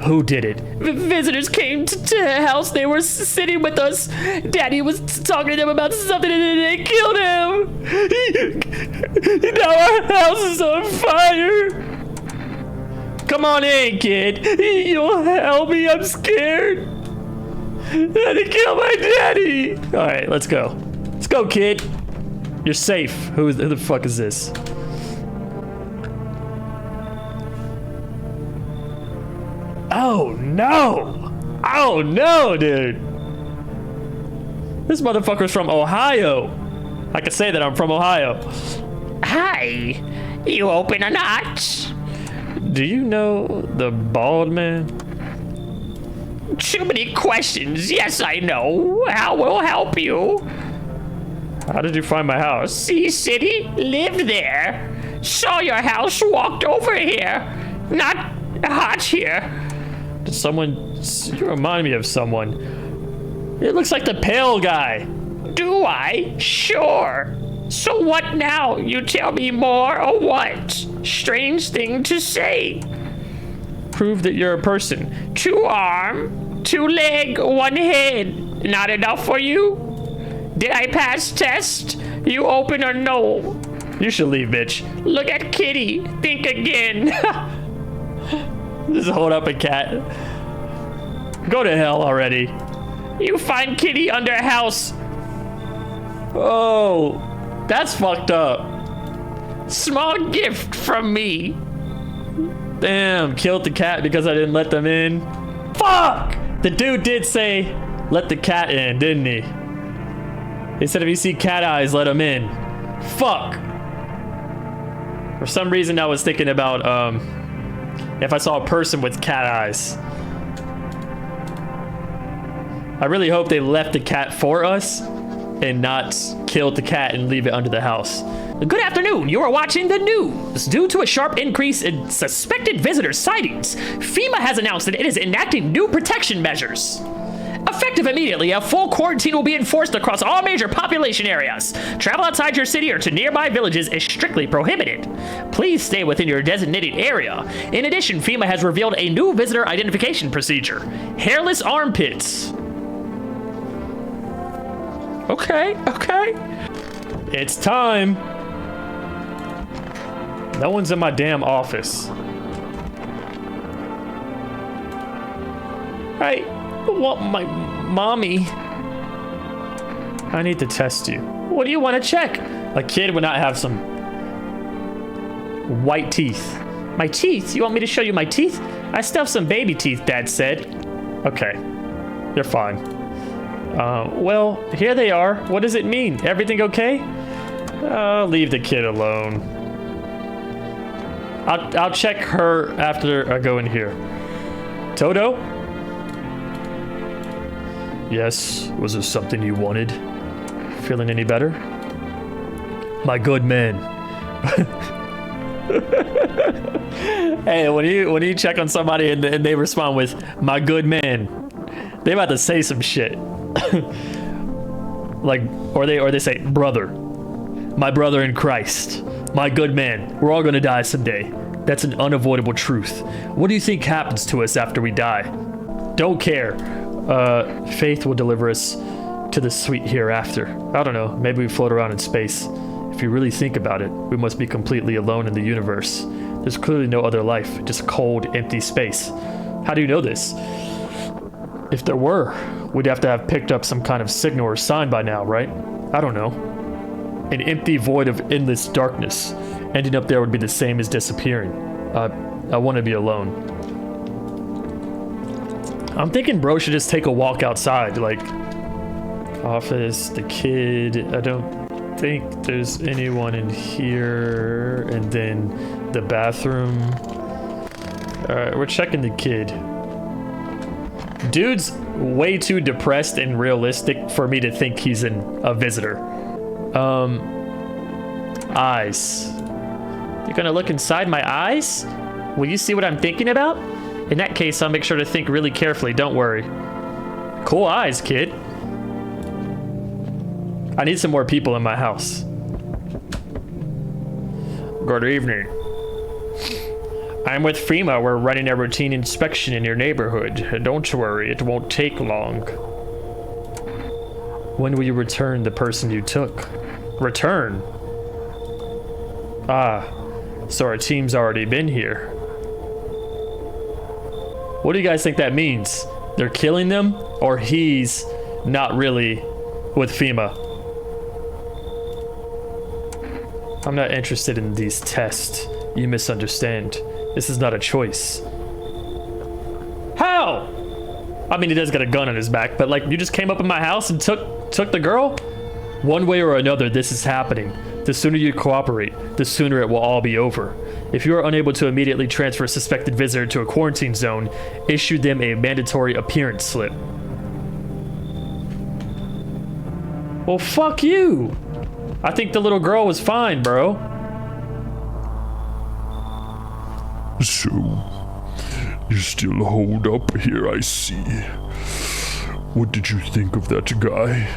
Who did it?
Visitors came to the house. They were sitting with us. Daddy was talking to them about something and they killed him. Now our house is on fire.
Come on in, kid.
You'll help me. I'm scared. They killed my daddy.
All right, let's go. Let's go, kid. You're safe. Who the fuck is this? Oh no! Oh no, dude! This motherfucker's from Ohio. I can say that I'm from Ohio.
Hi. You open or not?
Do you know the bald man?
Too many questions. Yes, I know. How will help you?
How did you find my house?
Sea City? Lived there. Saw your house, walked over here. Not hot here.
Did someone... You remind me of someone. It looks like the pale guy.
Do I? Sure. So what now? You tell me more or what? Strange thing to say.
Prove that you're a person.
2 arm, 2 leg, 1 head. Not enough for you? Did I pass test? You open or no?
You should leave, bitch.
Look at Kitty. Think again.
Just hold up a cat. Go to hell already.
You find Kitty under house.
Oh, that's fucked up.
Small gift from me.
Damn, killed the cat because I didn't let them in. Fuck! The dude did say, let the cat in, didn't he? He said if you see cat eyes, let him in. Fuck! For some reason I was thinking about, if I saw a person with cat eyes. I really hope they left the cat for us and not killed the cat and leave it under the house.
Good afternoon. You are watching the news. Due to a sharp increase in suspected visitor sightings, FEMA has announced that it is enacting new protection measures. Effective immediately, a full quarantine will be enforced across all major population areas. Travel outside your city or to nearby villages is strictly prohibited. Please stay within your designated area. In addition, FEMA has revealed a new visitor identification procedure: hairless armpits. Okay.
It's time. No one's in my damn office. I want my mommy. I need to test you. What do you want to check? A kid would not have some white teeth. My teeth? You want me to show you my teeth? I still have some baby teeth, Dad said. Okay, you're fine. Well, here they are. What does it mean? Everything okay? Leave the kid alone. I'll check her after I go in here. Toto?
Yes, was there something you wanted? Feeling any better? My good man.
Hey, when you check on somebody and they respond with "my good man," they about to say some shit. Like, or they say brother, my brother in Christ, my good man. We're all gonna die someday. That's an unavoidable truth. What do you think happens to us after we die? Don't care. Faith will deliver us to the sweet hereafter. I don't know, maybe we float around in space. If you really think about it, we must be completely alone in the universe. There's clearly no other life, just cold, empty space. How do you know this? If there were, we'd have to have picked up some kind of signal or sign by now, right? I don't know. An empty void of endless darkness. Ending up there would be the same as disappearing. I want to be alone. I'm thinking bro should just take a walk outside, like office, the kid. I don't think there's anyone in here. And then the bathroom. All right, we're checking the kid. Dude's way too depressed and realistic for me to think he's a visitor. Eyes. You're gonna look inside my eyes? Will you see what I'm thinking about? In that case, I'll make sure to think really carefully, don't worry. Cool eyes, kid. I need some more people in my house. Good evening. I'm with FEMA. We're running a routine inspection in your neighborhood. Don't worry, it won't take long. When will you return the person you took? Return? Ah, so our team's already been here. What do you guys think that means? They're killing them, or he's not really with FEMA? I'm not interested in these tests. You misunderstand. This is not a choice. How? I mean, he does got a gun on his back, but like, you just came up in my house and took the girl? One way or another, this is happening. The sooner you cooperate, the sooner it will all be over. If you are unable to immediately transfer a suspected visitor to a quarantine zone, issue them a mandatory appearance slip. Well, fuck you. I think the little girl was fine, bro.
So, you still hold up here, I see. What did you think of that guy?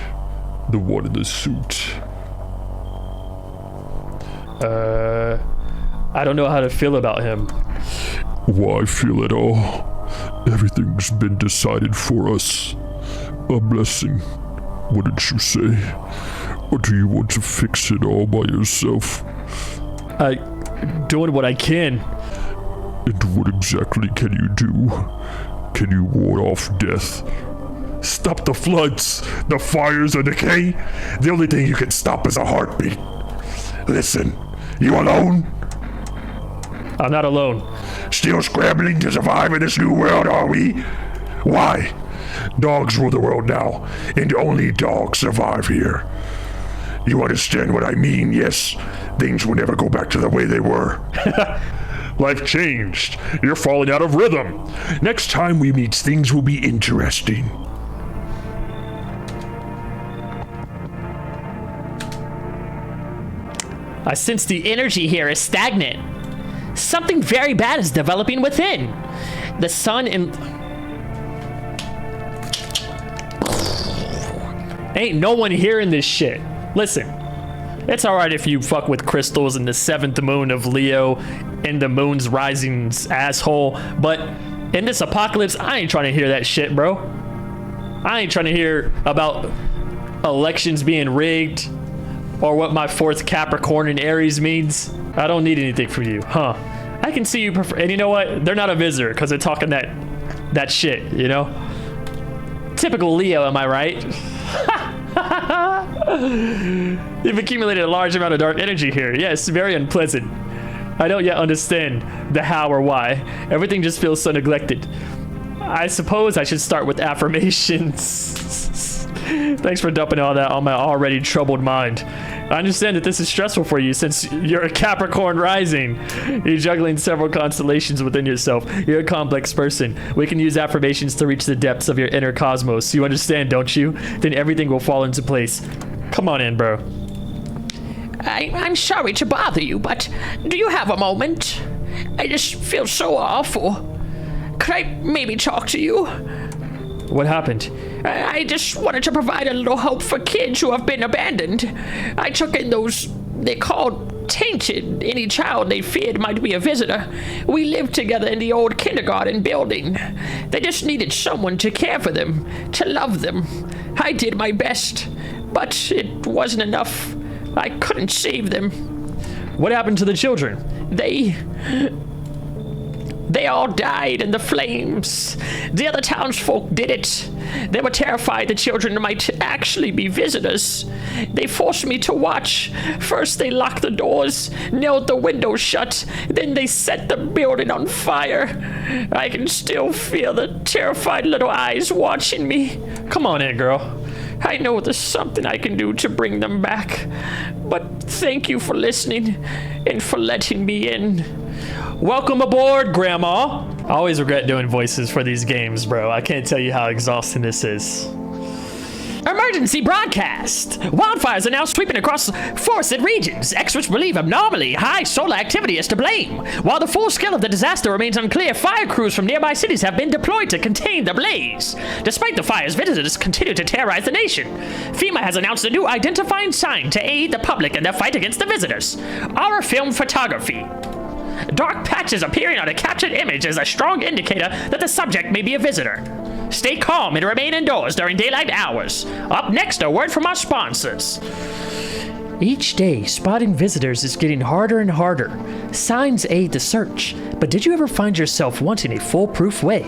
The one in the suit?
I don't know how to feel about him.
Why feel at all? Everything's been decided for us. A blessing, wouldn't you say? Or do you want to fix it all by yourself?
Doing what I can.
And what exactly can you do? Can you ward off death?
Stop the floods, the fires, or decay? The only thing you can stop is a heartbeat. Listen,
You alone?
I'm not alone.
Still scrambling to survive in this new world, are we? Why? Dogs rule the world now, and only dogs survive here. You understand what I mean, yes? Things will never go back to the way they were.
Life changed. You're falling out of rhythm.
Next time we meet, things will be interesting.
I sense the energy here is stagnant. Something very bad is developing within. The sun and...
Ain't no one hearing this shit. Listen, it's alright if you fuck with crystals and the 7th moon of Leo and the moon's rising's asshole, but in this apocalypse, I ain't trying to hear that shit, bro. I ain't trying to hear about elections being rigged or what my 4th Capricorn in Aries means. I don't need anything from you, huh? I can see you prefer, and you know what? They're not a visitor because they're talking that shit, you know? Typical Leo, am I right? You've accumulated a large amount of dark energy here. Yes, very unpleasant. I don't yet understand the how or why. Everything just feels so neglected. I suppose I should start with affirmations. Thanks for dumping all that on my already troubled mind. I understand that this is stressful for you since you're a Capricorn rising. You're juggling several constellations within yourself. You're a complex person. We can use affirmations to reach the depths of your inner cosmos. You understand, don't you? Then everything will fall into place. Come on in, bro.
I'm sorry to bother you, but do you have a moment? I just feel so awful. Could I maybe talk to you?
What happened?
I just wanted to provide a little hope for kids who have been abandoned. I took in those, they called tainted. Any child they feared might be a visitor. We lived together in the old kindergarten building. They just needed someone to care for them, to love them. I did my best, but it wasn't enough. I couldn't save them.
What happened to the children?
They all died in the flames. The other townsfolk did it. They were terrified the children might actually be visitors. They forced me to watch. First they locked the doors, nailed the windows shut, then they set the building on fire. I can still feel the terrified little eyes watching me.
Come on in, girl.
I know there's something I can do to bring them back, but thank you for listening and for letting me in.
Welcome aboard, Grandma. I always regret doing voices for these games, bro. I can't tell you how exhausting this is.
Emergency broadcast! Wildfires are now sweeping across forested regions. Experts believe abnormally high solar activity is to blame. While the full scale of the disaster remains unclear, fire crews from nearby cities have been deployed to contain the blaze. Despite the fires, visitors continue to terrorize the nation. FEMA has announced a new identifying sign to aid the public in their fight against the visitors. Our film photography. Dark patches appearing on a captured image is a strong indicator that the subject may be a visitor. Stay calm and remain indoors during daylight hours. Up next, a word from our sponsors.
Each day, spotting visitors is getting harder and harder. Signs aid the search, but did you ever find yourself wanting a foolproof way?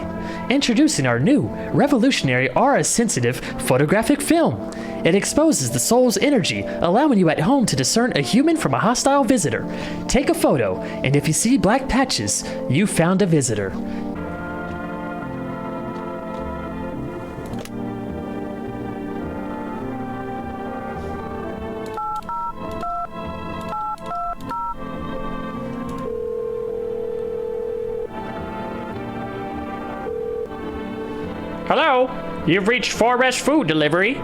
Introducing our new, revolutionary aura-sensitive photographic film. It exposes the soul's energy, allowing you at home to discern a human from a hostile visitor. Take a photo, and if you see black patches, you found a visitor.
Hello, you've reached Forest Food Delivery.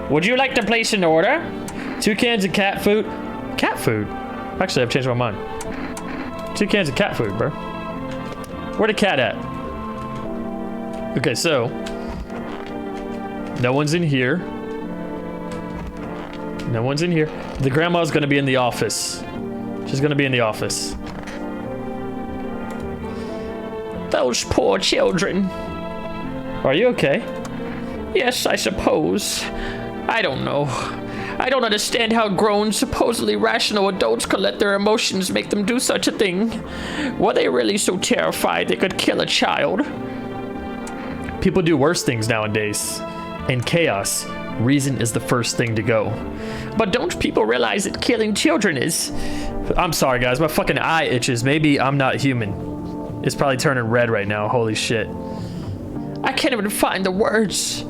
Would you like to place an order?
2 cans of cat food. Cat food? Actually, I've changed my mind. 2 cans of cat food, bro. Where the cat at? Okay, so no one's in here. No one's in here. The grandma's gonna be in the office. She's gonna be in the office.
Those poor children.
Are you okay?
Yes, I suppose. I don't know. I don't understand how grown, supposedly rational adults could let their emotions make them do such a thing. Were they really so terrified they could kill a child?
People do worse things nowadays. And chaos reason is the first thing to go.
But don't people realize that killing children is...
I'm sorry, guys. My fucking eye itches. Maybe I'm not human. It's probably turning red right now. Holy shit.
I can't even find the words.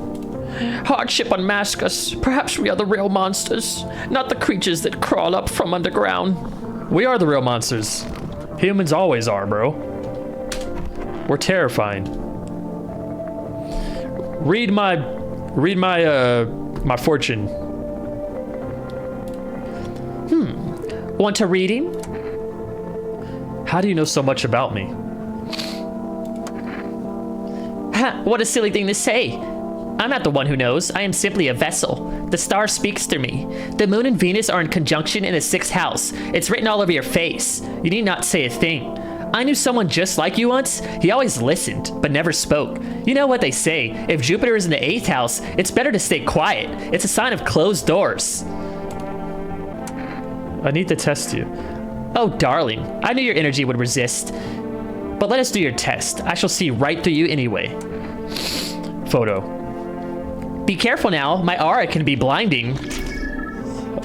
Hardship unmasks us. Perhaps we are the real monsters, not the creatures that crawl up from underground.
We are the real monsters. Humans always are, bro. We're terrifying. Read my fortune.
Want a reading?
How do you know so much about me?
Ha, what a silly thing to say. I'm not the one who knows. I am simply a vessel. The star speaks through me. The moon and Venus are in conjunction in the 6th house. It's written all over your face. You need not say a thing. I knew someone just like you once. He always listened, but never spoke. You know what they say. If Jupiter is in the 8th house, it's better to stay quiet. It's a sign of closed doors.
I need to test you.
Oh, darling. I knew your energy would resist. But let us do your test. I shall see right through you anyway.
Photo.
Be careful now. My aura can be blinding.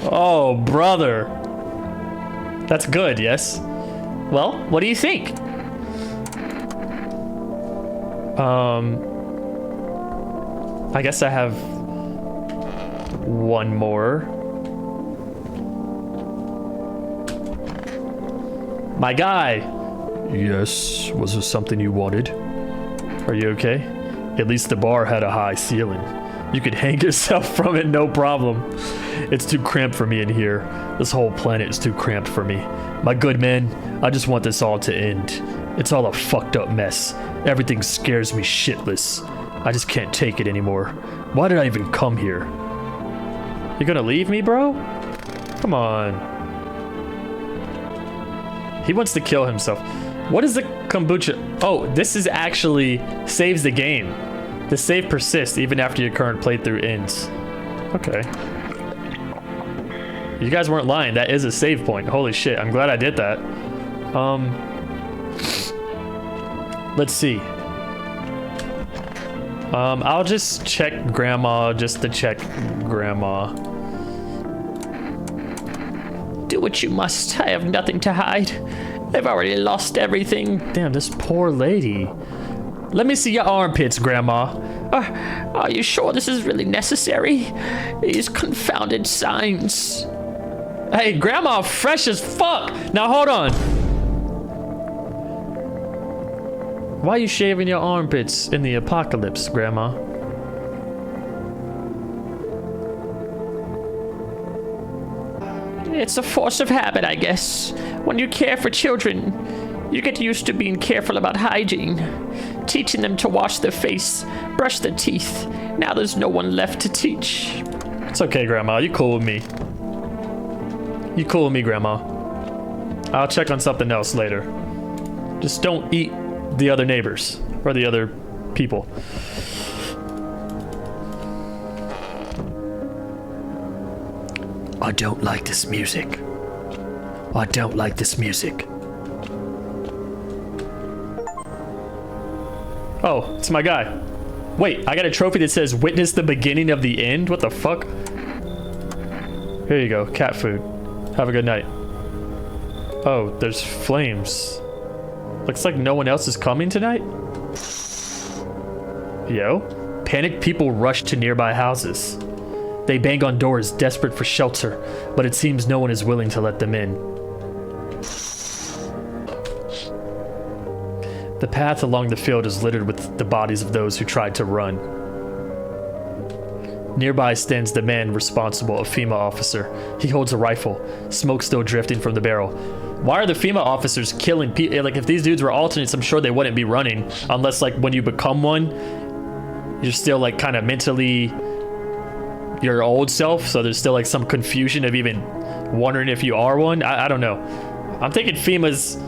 Oh, brother. That's good, yes?
Well, what do you think?
I guess I have one more. My guy.
Yes, was there something you wanted?
Are you okay? At least the bar had a high ceiling. You could hang yourself from it, no problem. It's too cramped for me in here. This whole planet is too cramped for me. My good man, I just want this all to end. It's all a fucked up mess. Everything scares me shitless. I just can't take it anymore. Why did I even come here? You gonna leave me, bro? Come on. He wants to kill himself. What is the kombucha? Oh, this is actually saves the game. The save persists even after your current playthrough ends. Okay. You guys weren't lying. That is a save point. Holy shit. I'm glad I did that. Let's see. I'll just check Grandma just to check Grandma.
Do what you must. I have nothing to hide. I've already lost everything.
Damn, this poor lady. Let me see your armpits, Grandma.
Are you sure this is really necessary? These confounded signs.
Hey, Grandma, fresh as fuck. Now hold on. Why are you shaving your armpits in the apocalypse, Grandma?
It's a force of habit, I guess. When you care for children, you get used to being careful about hygiene, teaching them to wash their face, brush their teeth. Now there's no one left to teach.
It's okay, Grandma. You cool with me. You cool with me, Grandma. I'll check on something else later. Just don't eat the other neighbors or the other people.
I don't like this music. I don't like this music.
Oh, it's my guy. Wait, I got a trophy that says witness the beginning of the end? What the fuck? Here you go, cat food. Have a good night. Oh, there's flames. Looks like no one else is coming tonight? Yo. Panicked people rush to nearby houses. They bang on doors, desperate for shelter, but it seems no one is willing to let them in. The path along the field is littered with the bodies of those who tried to run. Nearby stands the man responsible, a FEMA officer. He holds a rifle, smoke still drifting from the barrel. Why are the FEMA officers killing people? Like, if these dudes were alternates, I'm sure they wouldn't be running. Unless, like, when you become one, you're still, like, kind of mentally your old self. So there's still, like, some confusion of even wondering if you are one. I don't know. I'm thinking FEMA's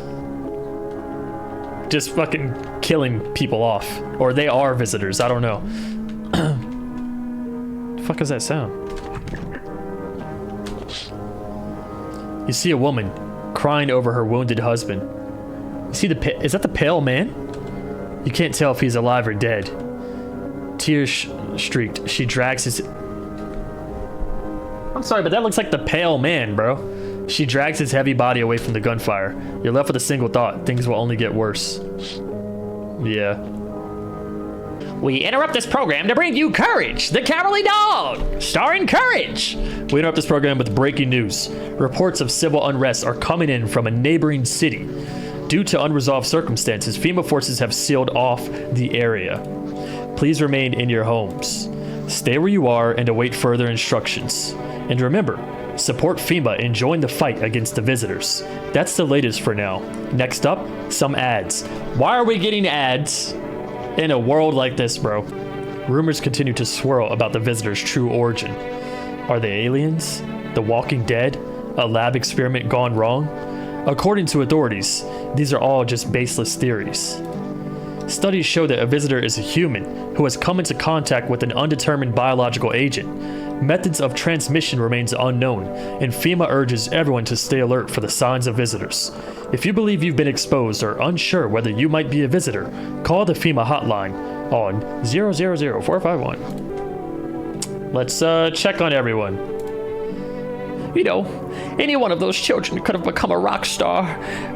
just fucking killing people off. Or they are visitors. I don't know. The fuck is that sound? You see a woman crying over her wounded husband. You see is that the pale man? You can't tell if he's alive or dead. Tears streaked. She drags his I'm sorry, but that looks like the pale man, bro. She drags his heavy body away from the gunfire. You're left with a single thought. Things will only get worse. Yeah.
We interrupt this program to bring you Courage, the Cowardly Dog, starring Courage.
We interrupt this program with breaking news. Reports of civil unrest are coming in from a neighboring city. Due to unresolved circumstances, FEMA forces have sealed off the area. Please remain in your homes. Stay where you are and await further instructions. And remember, support FEMA and join the fight against the visitors. That's the latest for now. Next up, some ads. Why are we getting ads in a world like this, bro? Rumors continue to swirl about the visitors' true origin. Are they aliens? The Walking Dead? A lab experiment gone wrong? According to authorities, these are all just baseless theories. Studies show that a visitor is a human who has come into contact with an undetermined biological agent. Methods of transmission remains unknown, and FEMA urges everyone to stay alert for the signs of visitors. If you believe you've been exposed or unsure whether you might be a visitor, call the FEMA hotline on 000-451. Let's check on everyone.
You know, any one of those children could have become a rock star,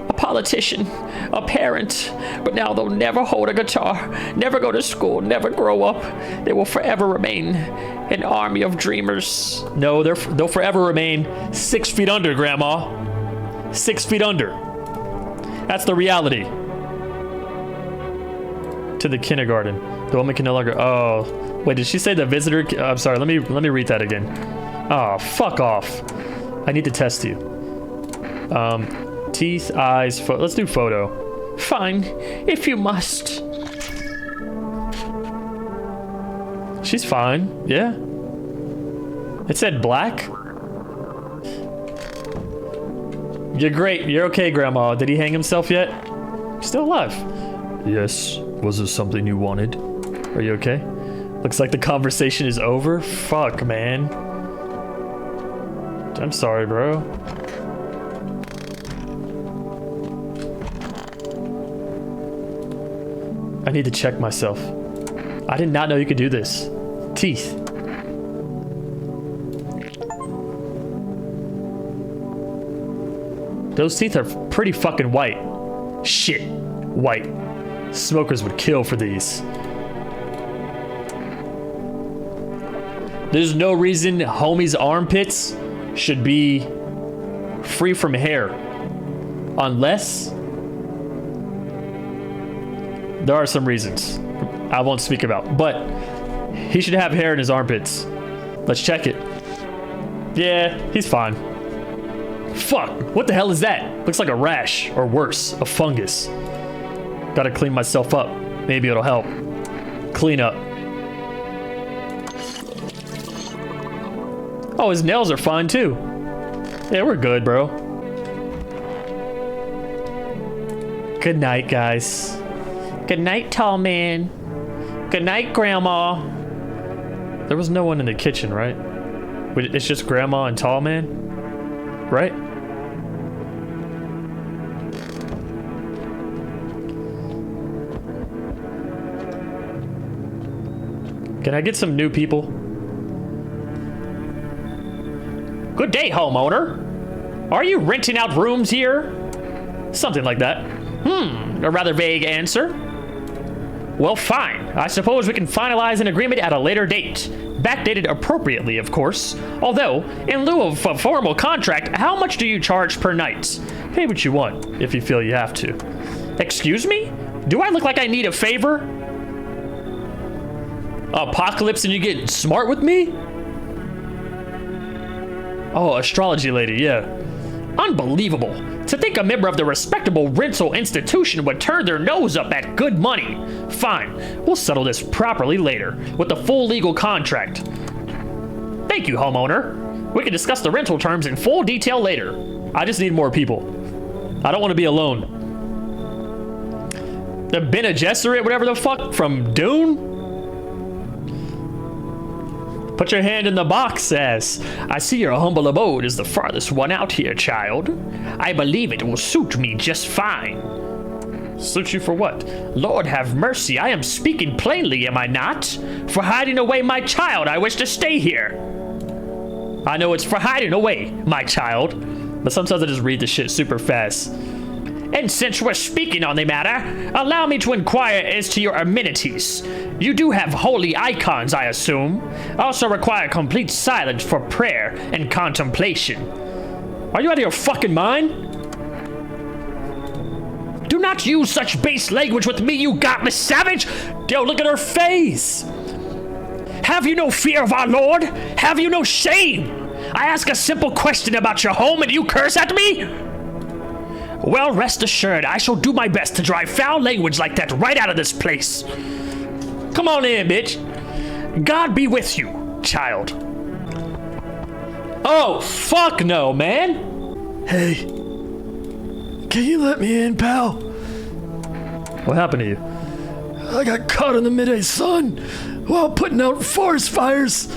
a politician, a parent, but now they'll never hold a guitar, never go to school, never grow up. They will forever remain an army of dreamers.
No, they'll forever remain 6 feet under, Grandma. 6 feet under. That's the reality. To the kindergarten. The woman can no longer. Oh, wait. Did she say the visitor? I'm sorry. Let me read that again. Oh, fuck off. I need to test you. Teeth, eyes, let's do photo.
Fine, if you must.
She's fine. Yeah. It said black. You're great. You're okay, Grandma. Did he hang himself yet? Still alive.
Yes. Was there something you wanted?
Are you okay? Looks like the conversation is over. Fuck, man. I'm sorry, bro. I need to check myself. I did not know you could do this. Teeth. Those teeth are pretty fucking white. Shit. White. Smokers would kill for these. There's no reason homie's armpits should be free from hair. Unless there are some reasons I won't speak about. But he should have hair in his armpits. Let's check it. Yeah, he's fine. Fuck, what the hell is that? Looks like a rash, or worse, a fungus. Gotta clean myself up. Maybe it'll help. Clean up. Oh, his nails are fine too. Yeah, we're good, bro. Good night, guys.
Good night, tall man. Good night, Grandma.
There was no one in the kitchen, right? It's just Grandma and tall man? Right? Can I get some new people?
Good day, homeowner. Are you renting out rooms here?
Something like that.
A rather vague answer. Well, fine. I suppose we can finalize an agreement at a later date. Backdated appropriately, of course. Although, in lieu of a formal contract, how much do you charge per night?
Pay what you want, if you feel you have to.
Excuse me? Do I look like I need a favor?
Apocalypse and you get smart with me? Oh, astrology lady, yeah.
Unbelievable. To think a member of the respectable rental institution would turn their nose up at good money. Fine, we'll settle this properly later, with a full legal contract. Thank you, homeowner. We can discuss the rental terms in full detail later.
I just need more people. I don't want to be alone. The Bene Gesserit, whatever the fuck, from Dune? Put your hand in the box, says.
I see your humble abode is the farthest one out here, child. I believe it will suit me just fine.
Suit you for what?
Lord have mercy, I am speaking plainly, am I not? For hiding away my child, I wish to stay here.
I know it's for hiding away, my child. But sometimes I just read the shit super fast.
And since we're speaking on the matter, allow me to inquire as to your amenities. You do have holy icons, I assume. Also require complete silence for prayer and contemplation.
Are you out of your fucking mind?
Do not use such base language with me, you godless savage!
Yo, look at her face.
Have you no fear of our Lord? Have you no shame? I ask a simple question about your home and you curse at me? Well, rest assured, I shall do my best to drive foul language like that right out of this place.
Come on in, bitch.
God be with you, child.
Oh, fuck no, man.
Hey, can you let me in, pal?
What happened to you?
I got caught in the midday sun while putting out forest fires.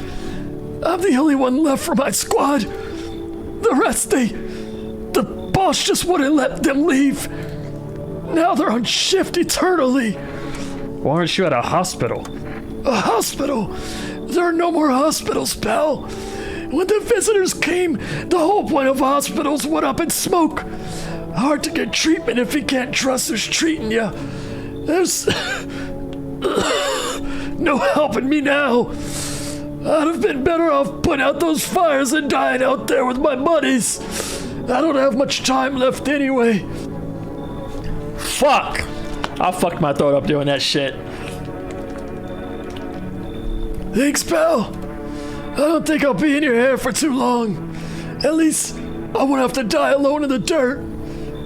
I'm the only one left from my squad. The rest, the boss just wouldn't let them leave. Now they're on shift eternally.
Why aren't you at a hospital?
A hospital? There are no more hospitals, pal. When the visitors came, the whole point of hospitals went up in smoke. Hard to get treatment if you can't trust who's treating you. There's no helping me now. I'd have been better off putting out those fires and dying out there with my buddies. I don't have much time left anyway.
Fuck! I fucked my throat up doing that shit.
Thanks, pal. I don't think I'll be in your hair for too long. At least I won't have to die alone in the dirt.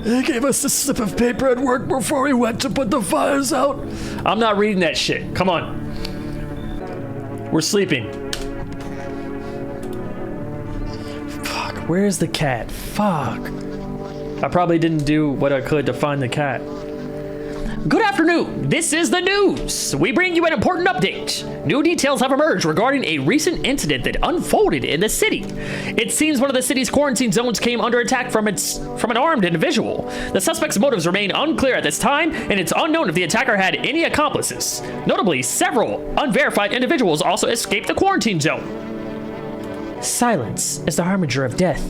They gave us a slip of paper at work before we went to put the fires out.
I'm not reading that shit. Come on. We're sleeping.
Fuck, where's the cat? Fuck.
I probably didn't do what I could to find the cat.
Good afternoon. This is the news. We bring you an important update. New details have emerged regarding a recent incident that unfolded in the city. It seems one of the city's quarantine zones came under attack from an armed individual. The suspect's motives remain unclear at this time, and it's unknown if the attacker had any accomplices. Notably, several unverified individuals also escaped the quarantine zone.
Silence is the harbinger of death,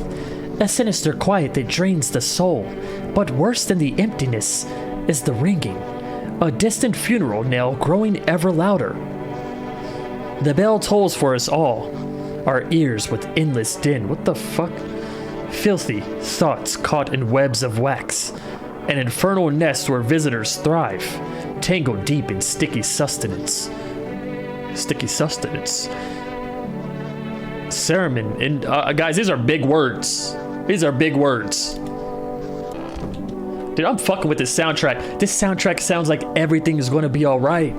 a sinister quiet that drains the soul. But worse than the emptiness is the ringing, a distant funeral knell growing ever louder. The bell tolls for us all, our ears with endless din. What the fuck? Filthy thoughts caught in webs of wax, an infernal nest where visitors thrive, tangled deep in sticky sustenance. Sticky sustenance.
Sermon. And guys, these are big words. These are big words. Dude, I'm fucking with this soundtrack. This soundtrack sounds like everything is going to be all right.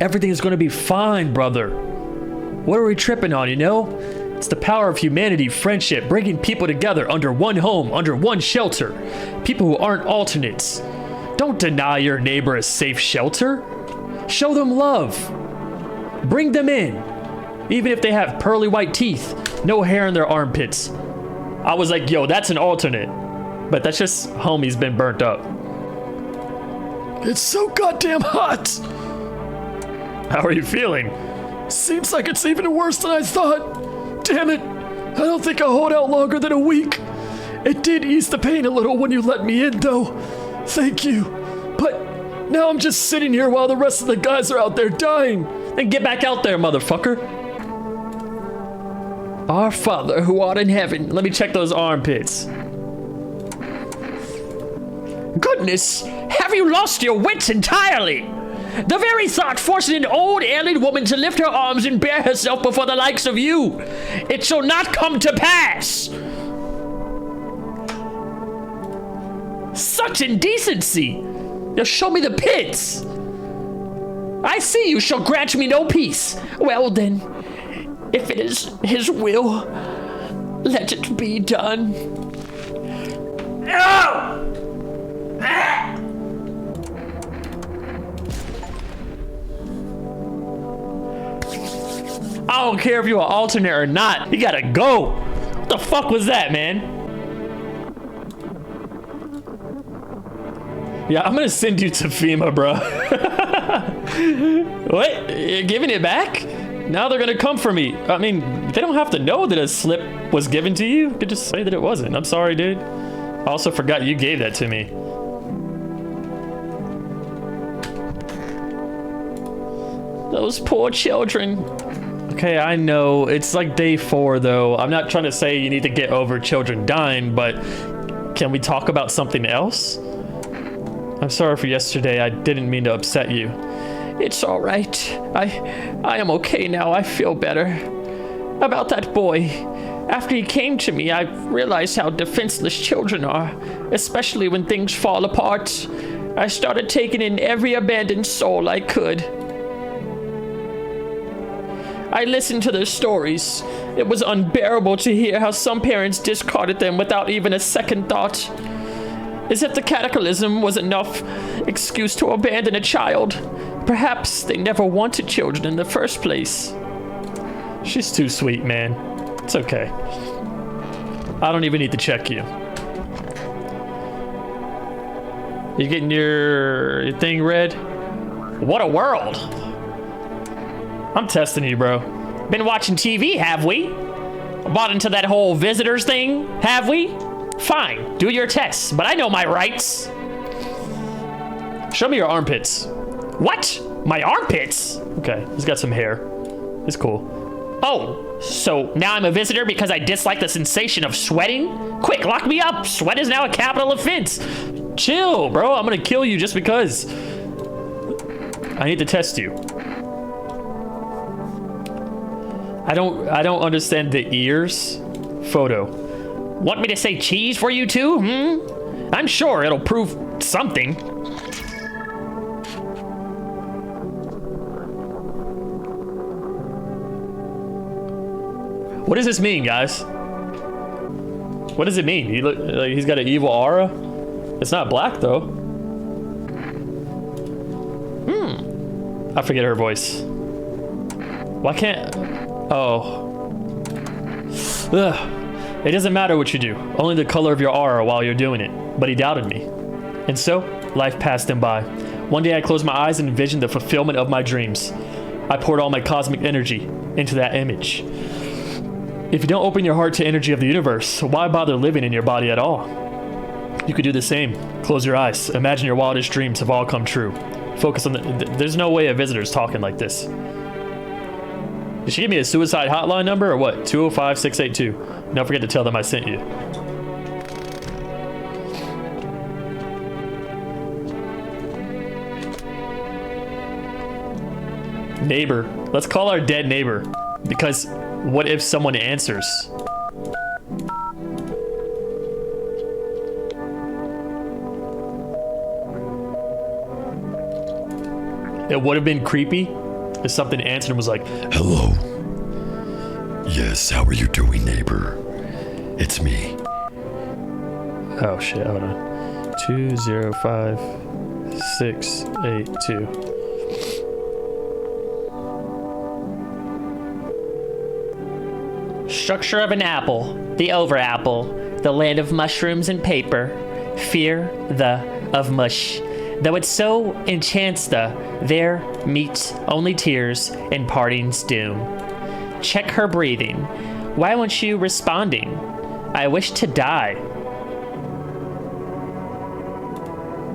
Everything is going to be fine, brother. What are we tripping on, you know? It's the power of humanity, friendship, bringing people together under one home, under one shelter. People who aren't alternates. Don't deny your neighbor a safe shelter. Show them love. Bring them in. Even if they have pearly white teeth, no hair in their armpits. I was like, yo, that's an alternate. But that's just homie's been burnt up.
It's so goddamn hot.
How are you feeling?
Seems like it's even worse than I thought. Damn it. I don't think I'll hold out longer than a week. It did ease the pain a little when you let me in, though. Thank you. But now I'm just sitting here while the rest of the guys are out there dying.
Then get back out there, motherfucker.
Our Father who art in heaven.
Let me check those armpits.
Goodness, have you lost your wits entirely? The very thought forcing an old alien woman to lift her arms and bare herself before the likes of you. It shall not come to pass. Such indecency. Now show me the pits. I see you shall grant me no peace. Well then, if it is his will, let it be done. No!
I don't care if you're an alternate or not. You gotta go. What the fuck was that, man? Yeah, I'm gonna send you to FEMA, bro. What? You're giving it back? Now they're gonna come for me. I mean, they don't have to know that a slip was given to you? You could just say that it wasn't. I'm sorry, dude. I also forgot you gave that to me.
Those poor children.
Okay, I know. It's like day 4, though. I'm not trying to say you need to get over children dying, but can we talk about something else? I'm sorry for yesterday. I didn't mean to upset you.
It's all right. I am okay now. I feel better. About that boy. After he came to me, I realized how defenseless children are, especially when things fall apart. I started taking in every abandoned soul I could. I listened to their stories. It was unbearable to hear how some parents discarded them without even a second thought. As if the cataclysm was enough excuse to abandon a child. Perhaps they never wanted children in the first place.
She's too sweet, man. It's okay. I don't even need to check you. You getting your thing read?
What a world.
I'm testing you, bro.
Been watching TV, have we? Bought into that whole visitors thing, have we? Fine, do your tests, but I know my rights.
Show me your armpits.
What? My armpits?
Okay, he's got some hair. It's cool.
Oh, so now I'm a visitor because I dislike the sensation of sweating? Quick, lock me up. Sweat is now a capital offense.
Chill, bro. I'm gonna kill you just because. I need to test you. I don't understand the ears. Photo.
Want me to say cheese for you too, I'm sure it'll prove something.
What does this mean, guys? What does it mean? He look like he's got an evil aura? It's not black though. I forget her voice. Why can't... Oh. Ugh. It doesn't matter what you do, only the color of your aura while you're doing it. But he doubted me. And so, life passed him by. One day I closed my eyes and envisioned the fulfillment of my dreams. I poured all my cosmic energy into that image. If you don't open your heart to energy of the universe, why bother living in your body at all? You could do the same. Close your eyes. Imagine your wildest dreams have all come true. Focus on the... There's no way a visitor's talking like this. Did she give me a suicide hotline number or what? 205-682. Don't forget to tell them I sent you. Neighbor. Let's call our dead neighbor. Because what if someone answers? It would have been creepy if something answered and was like,
Hello. Yes, how are you doing, neighbor? It's me.
oh shit, hold on. 205-682.
Structure of an apple, the over apple, the land of mushrooms and paper, fear the of mush. Though it so enchants there meets only tears and parting's doom. Check her breathing. Why won't you responding? I wish to die.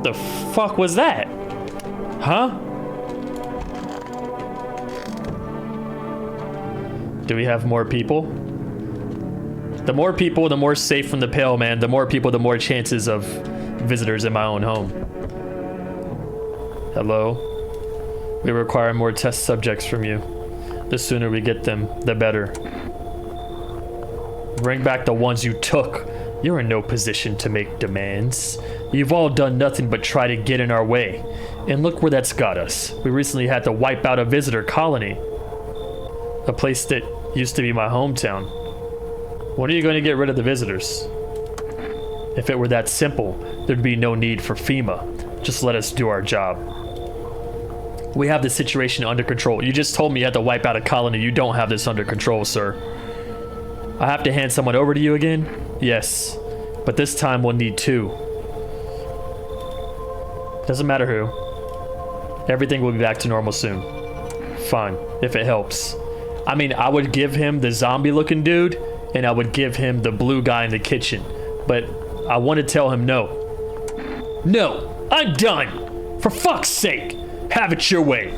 The fuck was that? Huh? Do we have more people? The more people, the more safe from the pale man. The more people, the more chances of visitors in my own home. Hello? We require more test subjects from you. The sooner we get them, the better. Bring back the ones you took. You're in no position to make demands. You've all done nothing but try to get in our way. And look where that's got us. We recently had to wipe out a visitor colony. A place that used to be my hometown. When are you going to get rid of the visitors? If it were that simple, there'd be no need for FEMA. Just let us do our job. We have the situation under control. You just told me you had to wipe out a colony. You don't have this under control, sir. I have to hand someone over to you again? Yes. But this time we'll need 2. Doesn't matter who. Everything will be back to normal soon. Fine, if it helps. I mean, I would give him the zombie-looking dude and I would give him the blue guy in the kitchen. But I want to tell him no. No, I'm done. For fuck's sake, have it your way.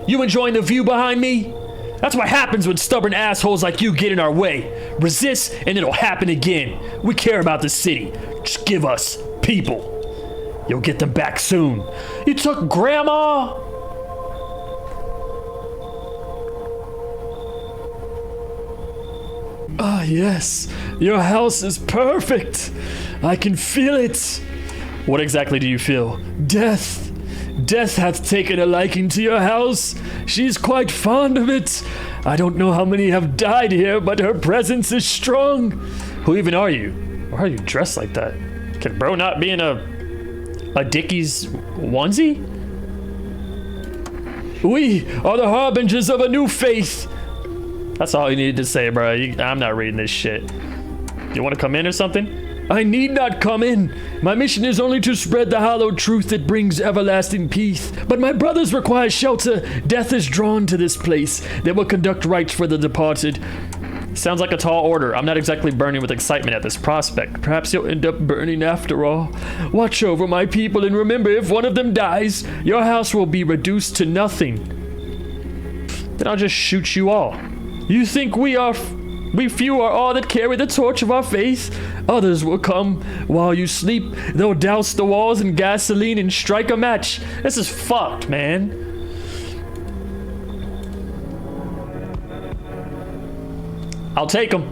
You enjoying the view behind me? That's what happens when stubborn assholes like you get in our way. Resist and it'll happen again. We care about the city. Just give us people. You'll get them back soon. You took Grandma? Ah, yes. Your house is perfect. I can feel it. What exactly do you feel? Death. Death hath taken a liking to your house. She's quite fond of it. I don't know how many have died here, but her presence is strong. Who even are you? Why are you dressed like that? Can bro not be in a Dickies onesie? We are the harbingers of a new faith. That's all you needed to say, bro. I'm not reading this shit. You want to come in or something? I need not come in. My mission is only to spread the hallowed truth that brings everlasting peace. But my brothers require shelter. Death is drawn to this place. They will conduct rites for the departed. Sounds like a tall order. I'm not exactly burning with excitement at this prospect. Perhaps you'll end up burning after all. Watch over my people and remember, if one of them dies, your house will be reduced to nothing. Then I'll just shoot you all. You think we few are all that carry the torch of our faith? Others will come while you sleep. They'll douse the walls in gasoline and strike a match. This is fucked, man. I'll take them.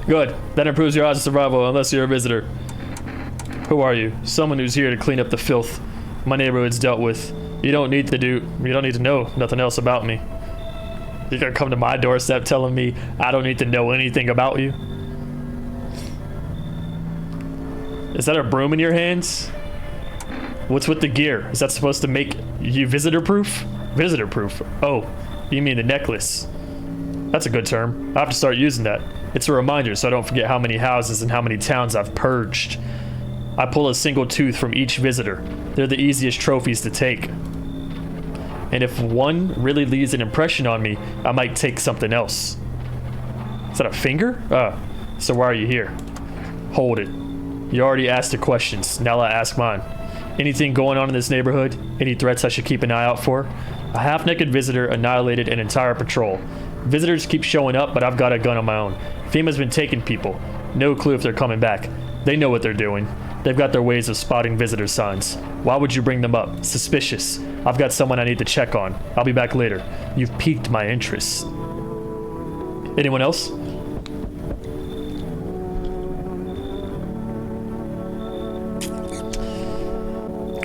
Good. That improves your odds of survival unless you're a visitor. Who are you? Someone who's here to clean up the filth my neighborhood's dealt with. You don't need to know nothing else about me. You're gonna come to my doorstep telling me I don't need to know anything about you? Is that a broom in your hands? What's with the gear? Is that supposed to make you visitor proof? Visitor proof? Oh, you mean the necklace. That's a good term. I have to start using that. It's a reminder so I don't forget how many houses and how many towns I've purged. I pull a single tooth from each visitor. They're the easiest trophies to take. And if one really leaves an impression on me, I might take something else. Is that a finger? So why are you here? Hold it. You already asked the questions. Now I ask mine. Anything going on in this neighborhood? Any threats I should keep an eye out for? A half-naked visitor annihilated an entire patrol. Visitors keep showing up, but I've got a gun on my own. FEMA's been taking people. No clue if they're coming back. They know what they're doing. They've got their ways of spotting visitor signs. Why would you bring them up? Suspicious. I've got someone I need to check on. I'll be back later. You've piqued my interest. Anyone else?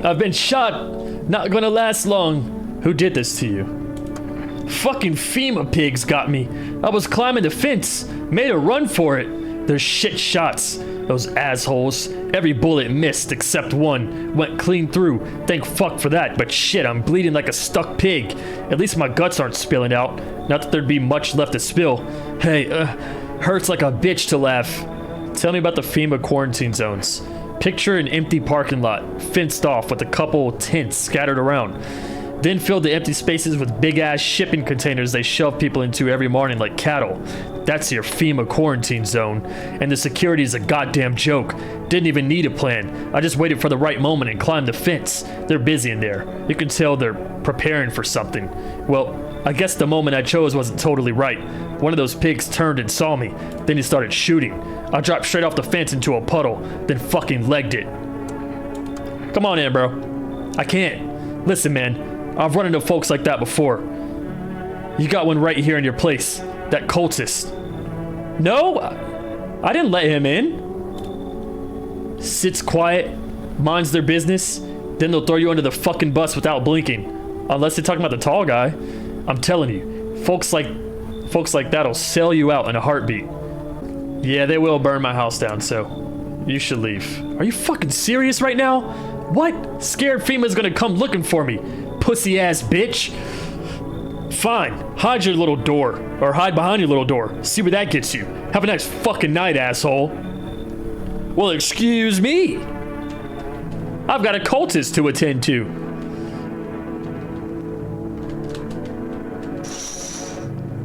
I've been shot. Not gonna last long. Who did this to you? Fucking FEMA pigs got me. I was climbing the fence. Made a run for it. They're shit shots. Those assholes. Every bullet missed except one. Went clean through. Thank fuck for that, but shit, I'm bleeding like a stuck pig. At least my guts aren't spilling out. Not that there'd be much left to spill. Hey, hurts like a bitch to laugh. Tell me about the FEMA quarantine zones. Picture an empty parking lot, fenced off with a couple tents scattered around. Then fill the empty spaces with big-ass shipping containers they shove people into every morning like cattle. That's your FEMA quarantine zone. And the security's a goddamn joke. Didn't even need a plan. I just waited for the right moment and climbed the fence. They're busy in there. You can tell they're preparing for something. Well, I guess the moment I chose wasn't totally right. One of those pigs turned and saw me. Then he started shooting. I dropped straight off the fence into a puddle, then fucking legged it. Come on in, bro. I can't. Listen, man. I've run into folks like that before. You got one right here in your place. That cultist. No, I didn't let him in. Sits quiet, minds their business, then they'll throw you under the fucking bus without blinking. Unless they're talking about the tall guy. I'm telling you, folks like that'll sell you out in a heartbeat. Yeah, they will burn my house down, so you should leave. Are you fucking serious right now? What? Scared FEMA's gonna come looking for me. Pussy ass bitch. Fine, hide your little door, or hide behind your little door. See where that gets you. Have a nice fucking night, asshole. Well, excuse me. I've got a cultist to attend to.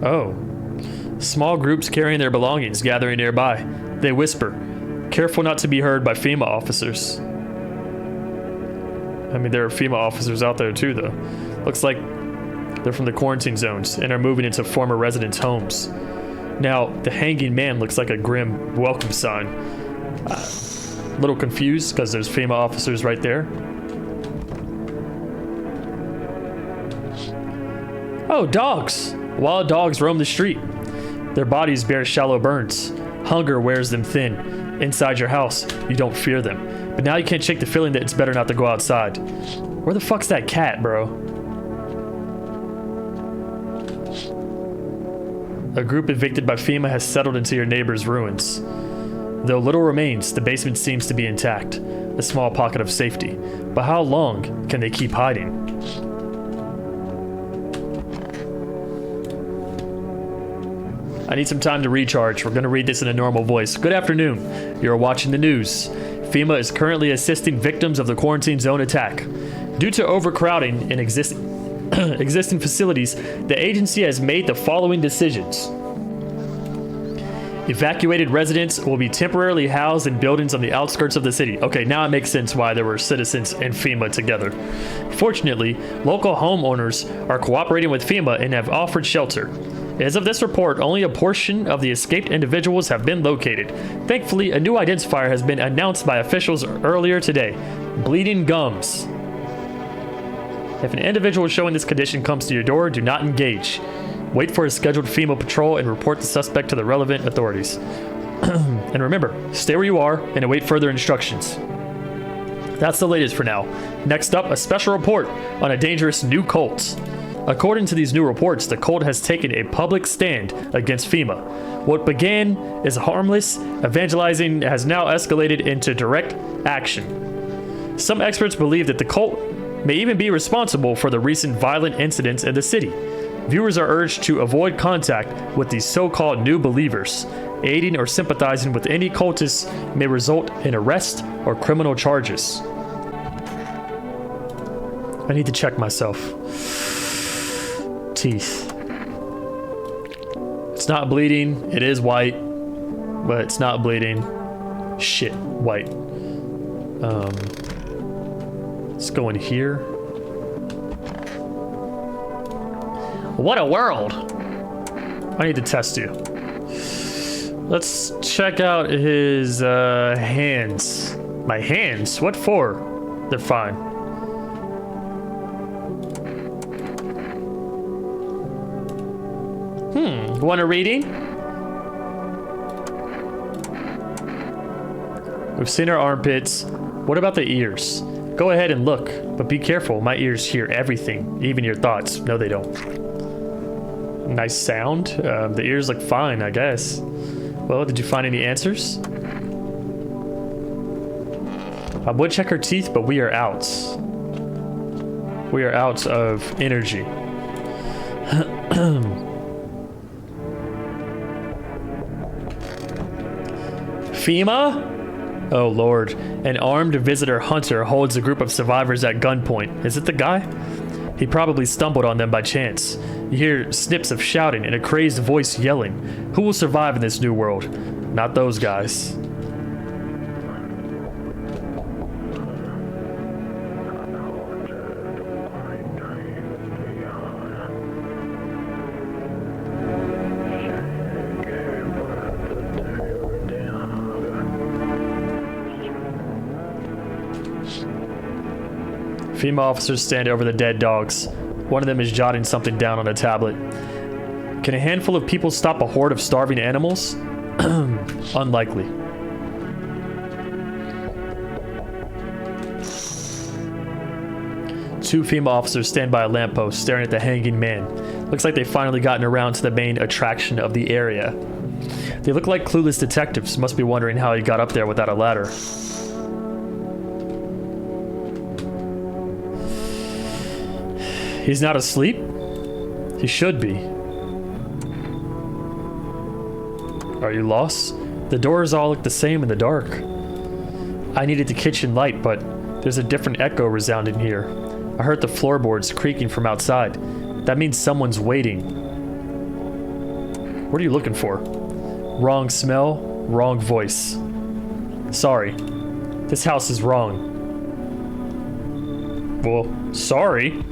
Oh. Small groups carrying their belongings gathering nearby. They whisper, careful not to be heard by FEMA officers. I mean, there are FEMA officers out there too, though. Looks like they're from the quarantine zones and are moving into former residents' homes. Now, the hanging man looks like a grim welcome sign. A little confused because there's FEMA officers right there. Oh, dogs! Wild dogs roam the street. Their bodies bear shallow burns. Hunger wears them thin. Inside your house, you don't fear them. But now you can't shake the feeling that it's better not to go outside. Where the fuck's that cat, bro? A group evicted by FEMA has settled into your neighbor's ruins. Though little remains, the basement seems to be intact. A small pocket of safety. But how long can they keep hiding? I need some time to recharge. We're going to read this in a normal voice. Good afternoon. You're watching the news. FEMA is currently assisting victims of the quarantine zone attack. Due to overcrowding in existing facilities, the agency has made the following decisions. Evacuated residents will be temporarily housed in buildings on the outskirts of the city. Okay, now it makes sense why there were citizens and FEMA together. Fortunately, local homeowners are cooperating with FEMA and have offered shelter. As of this report, only a portion of the escaped individuals have been located. Thankfully, a new identifier has been announced by officials earlier today. Bleeding gums. If an individual showing this condition comes to your door, do not engage. Wait for a scheduled FEMA patrol and report the suspect to the relevant authorities. And remember, stay where you are and await further instructions. That's the latest for now. Next up, a special report on a dangerous new cult. According to these new reports, the cult has taken a public stand against FEMA. What began as harmless evangelizing has now escalated into direct action. Some experts believe that the cult may even be responsible for the recent violent incidents in the city. Viewers are urged to avoid contact with these so-called new believers. Aiding or sympathizing with any cultists may result in arrest or criminal charges. I need to check myself. Teeth. It's not bleeding. It is white, but it's not bleeding. Shit, white. Let's go in here. What a world! I need to test you. Let's check out his hands. My hands? What for? They're fine. Want a reading? We've seen our armpits. What about the ears? Go ahead and look, but be careful. My ears hear everything, even your thoughts. No, they don't. Nice sound. The ears look fine, I guess. Well, did you find any answers? I would check her teeth, but we are out. We are out of energy. FEMA? Oh lord. An armed visitor hunter holds a group of survivors at gunpoint. Is it the guy? He probably stumbled on them by chance. You hear snips of shouting and a crazed voice yelling. Who will survive in this new world? Not those guys. FEMA officers stand over the dead dogs. One of them is jotting something down on a tablet. Can a handful of people stop a horde of starving animals? Unlikely. Two FEMA officers stand by a lamppost staring at the hanging man. Looks like they've finally gotten around to the main attraction of the area. They look like clueless detectives, must be wondering how he got up there without a ladder. He's not asleep? He should be. Are you lost? The doors all look the same in the dark. I needed the kitchen light, but there's a different echo resounding here. I heard the floorboards creaking from outside. That means someone's waiting. What are you looking for? Wrong smell, wrong voice. Sorry. This house is wrong. Well, sorry.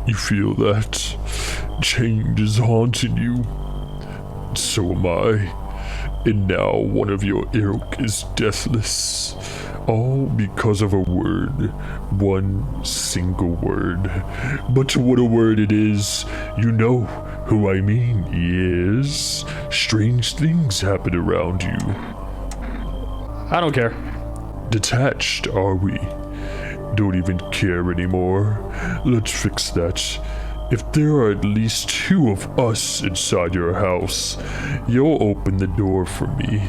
You feel that change is haunting you. So am I. And now one of your ilk is deathless. All because of a word. One single word. But what a word it is. You know who I mean. Yes. Strange things happen around you.
I don't care.
Detached, are we? Don't even care anymore. Let's fix that. If there are at least 2 of us inside your house, you'll open the door for me.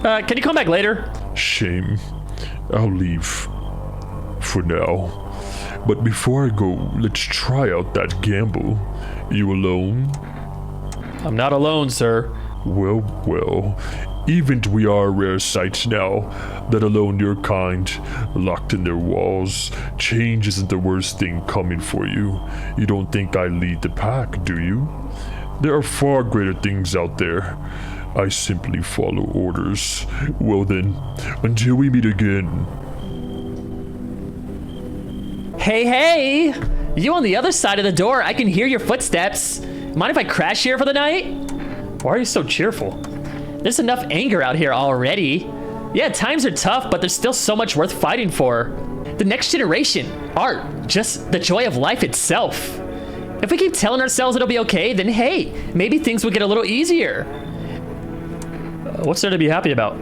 Can you come back later?
Shame. I'll leave. For now. But before I go, let's try out that gamble. You alone?
I'm not alone, sir.
Well. Even we are a rare sight now, let alone your kind, locked in their walls. Change isn't the worst thing coming for you. You don't think I lead the pack, do you? There are far greater things out there. I simply follow orders. Well then, until we meet again.
Hey! You on the other side of the door. I can hear your footsteps. Mind if I crash here for the night?
Why are you so cheerful?
There's enough anger out here already. Yeah, times are tough, but there's still so much worth fighting for. The next generation, art, just the joy of life itself. If we keep telling ourselves it'll be okay, then hey, maybe things will get a little easier.
What's there to be happy about?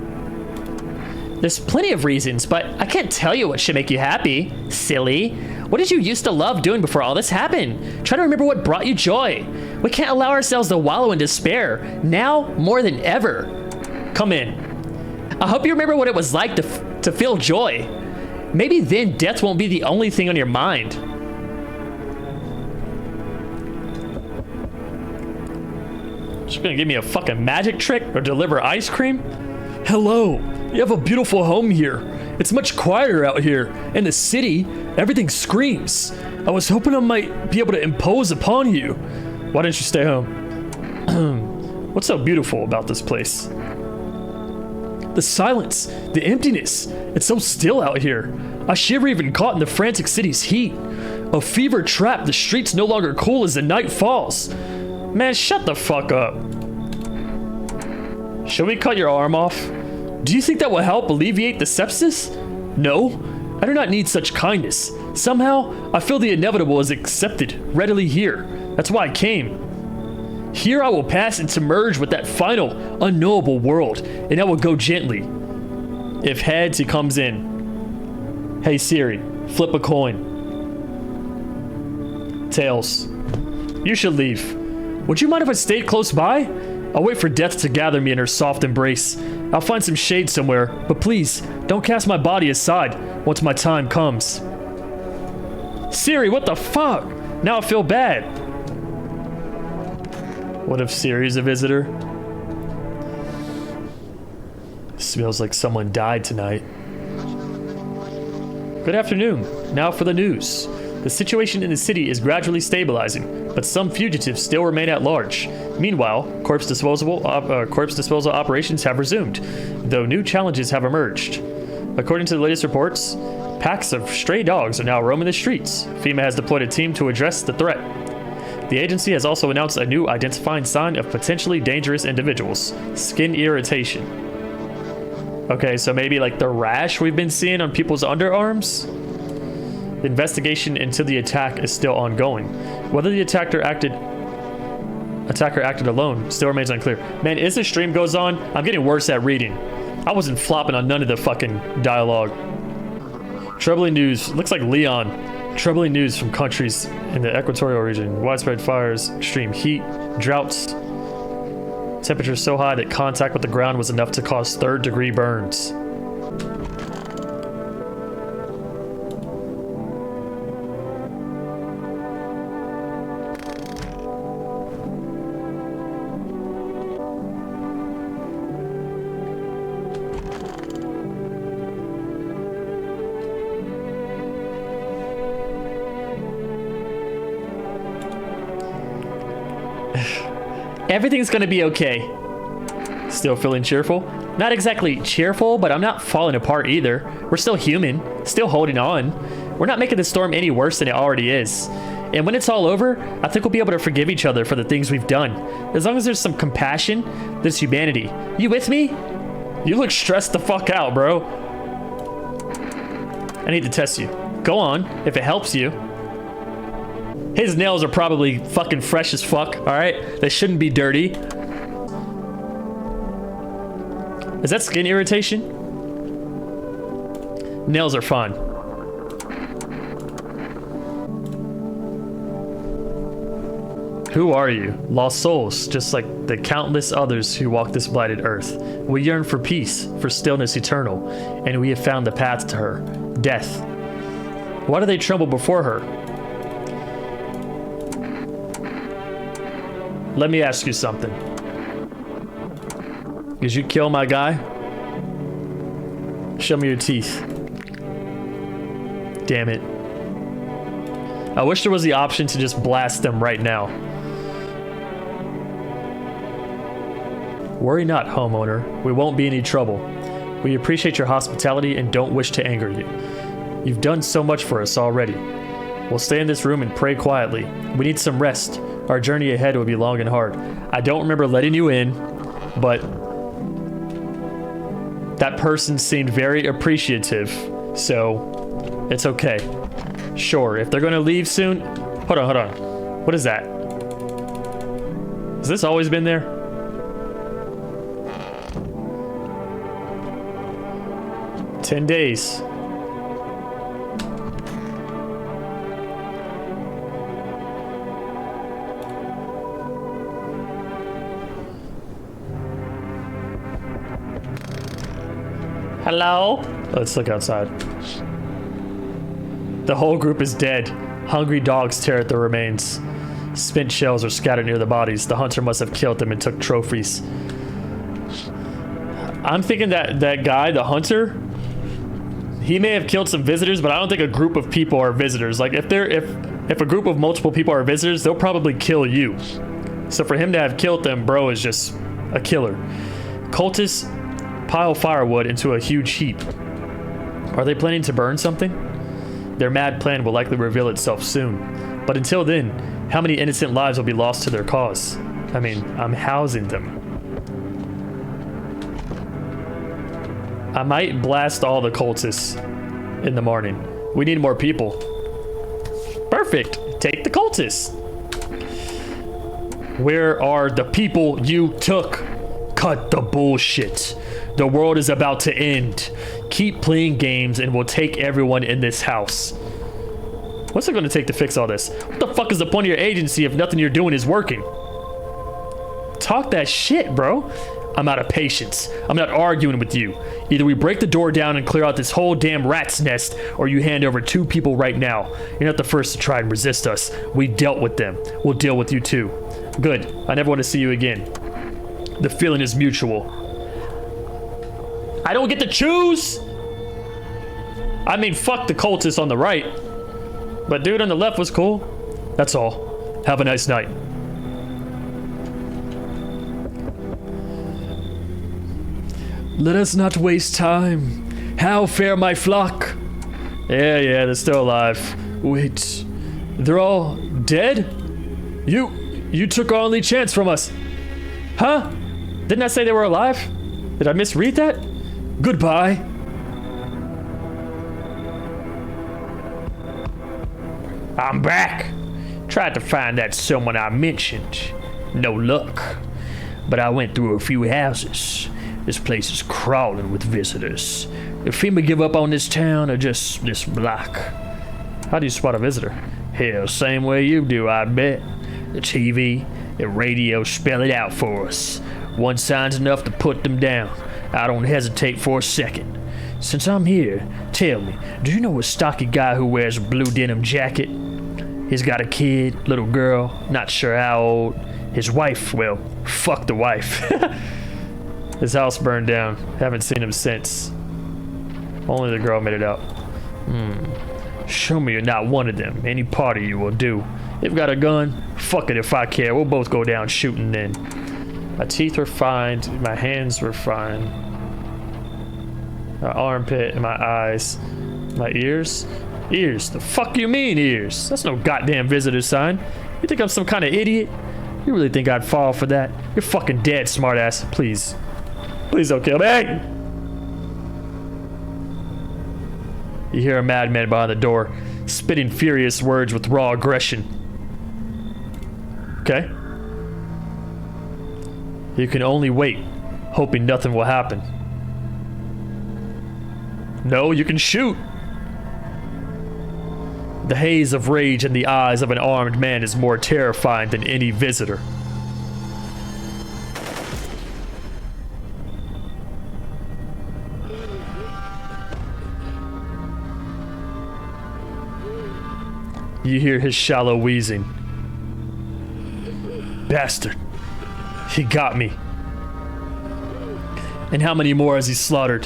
There's plenty of reasons, but I can't tell you what should make you happy. Silly. What did you used to love doing before all this happened? Try to remember what brought you joy. We can't allow ourselves to wallow in despair, now more than ever.
Come in.
I hope you remember what it was like to feel joy. Maybe then death won't be the only thing on your mind.
Just gonna give me a fucking magic trick or deliver ice cream? Hello, you have a beautiful home here. It's much quieter out here. In the city, everything screams. I was hoping I might be able to impose upon you. Why didn't you stay home? What's so beautiful about this place? The silence, the emptiness. It's so still out here. I shiver even caught in the frantic city's heat. A fever trap, the streets no longer cool as the night falls. Man, shut the fuck up. Should we cut your arm off? Do you think that will help alleviate the sepsis? No, I do not need such kindness. Somehow, I feel the inevitable is accepted readily here. That's why I came. Here I will pass and submerge with that final, unknowable world, and I will go gently. If heads, he comes in. Hey Siri, flip a coin. Tails, you should leave. Would you mind if I stayed close by? I'll wait for death to gather me in her soft embrace. I'll find some shade somewhere, but please, don't cast my body aside once my time comes. Siri, what the fuck? Now I feel bad. What if Siri's a visitor? Smells like someone died tonight. Good afternoon. Now for the news. The situation in the city is gradually stabilizing, but some fugitives still remain at large. Meanwhile, corpse disposal operations have resumed, though new challenges have emerged. According to the latest reports, packs of stray dogs are now roaming the streets. FEMA has deployed a team to address the threat. The agency has also announced a new identifying sign of potentially dangerous individuals: skin irritation. Okay, so maybe like the rash we've been seeing on people's underarms? The investigation into the attack is still ongoing. Whether the attacker acted alone still remains unclear. Man, as the stream goes on, I'm getting worse at reading. I wasn't flopping on none of the fucking dialogue. Troubling news. Looks like Leon. Troubling news from countries in the equatorial region. Widespread fires, extreme heat, droughts. Temperatures so high that contact with the ground was enough to cause third-degree burns. Everything's gonna be okay. Still feeling cheerful? Not exactly cheerful, but I'm not falling apart either. We're still human, still holding on. We're not making the storm any worse than it already is. And when it's all over, I think we'll be able to forgive each other for the things we've done. As long as there's some compassion, there's humanity. You with me? You look stressed the fuck out, bro. I need to test you. Go on, if it helps you. His nails are probably fucking fresh as fuck, alright? They shouldn't be dirty. Is that skin irritation? Nails are fine. Who are you? Lost souls, just like the countless others who walk this blighted earth. We yearn for peace, for stillness eternal, and we have found the path to her, death. Why do they tremble before her? Let me ask you something. Did you kill my guy? Show me your teeth. Damn it. I wish there was the option to just blast them right now. Worry not, homeowner. We won't be any trouble. We appreciate your hospitality and don't wish to anger you. You've done so much for us already. We'll stay in this room and pray quietly. We need some rest. Our journey ahead will be long and hard. I don't remember letting you in, but that person seemed very appreciative, so it's okay. Sure, if they're gonna leave soon... Hold on. What is that? Has this always been there? "10 days. Hello? Let's look outside. The whole group is dead. Hungry dogs tear at the remains. Spent shells are scattered near the bodies. The hunter must have killed them and took trophies. I'm thinking that guy, the hunter, he may have killed some visitors, but I don't think a group of people are visitors. Like if a group of multiple people are visitors, they'll probably kill you. So for him to have killed them, bro, is just a killer. Cultists pile firewood into a huge heap. Are they planning to burn something? Their mad plan will likely reveal itself soon. But until then, how many innocent lives will be lost to their cause? I mean, I'm housing them. I might blast all the cultists in the morning. We need more people. Perfect. Take the cultists. Where are the people you took? Cut the bullshit. The world is about to end. Keep playing games and we'll take everyone in this house. What's it going to take to fix all this? What the fuck is the point of your agency if nothing you're doing is working? Talk that shit, bro. I'm out of patience. I'm not arguing with you. Either we break the door down and clear out this whole damn rat's nest, or you hand over 2 people right now. You're not the first to try and resist us. We dealt with them. We'll deal with you too. Good. I never want to see you again. The feeling is mutual. I don't get to choose. I mean, fuck the cultists on the right. But dude on the left was cool. That's all. Have a nice night.
Let us not waste time. How fare my flock?
Yeah, they're still alive.
Wait, they're all dead? You took our only chance from us.
Huh? Didn't I say they were alive? Did I misread that?
Goodbye.
I'm back. Tried to find that someone I mentioned. No luck. But I went through a few houses. This place is crawling with visitors. If FEMA give up on this town or just this block.
How do you spot a visitor?
Hell, same way you do, I bet. The TV and radio spell it out for us. One sign's enough to put them down. I don't hesitate for a second. Since I'm here, tell me, do you know a stocky guy who wears a blue denim jacket? He's got a kid, little girl, not sure how old. His wife, well, fuck the wife.
His house burned down. Haven't seen him since. Only the girl made it out. Show me you're not one of them. Any part of you will do. You've got a gun? Fuck it if I care. We'll both go down shooting then. My teeth were fine. My hands were fine. My armpit and my eyes. My ears? Ears? The fuck you mean ears? That's no goddamn visitor sign. You think I'm some kind of idiot? You really think I'd fall for that? You're fucking dead, smartass. Please. Please don't kill me. You hear a madman behind the door, spitting furious words with raw aggression. Okay? You can only wait, hoping nothing will happen. No, you can shoot. The haze of rage in the eyes of an armed man is more terrifying than any visitor. You hear his shallow wheezing. Bastard. He got me. And how many more has he slaughtered?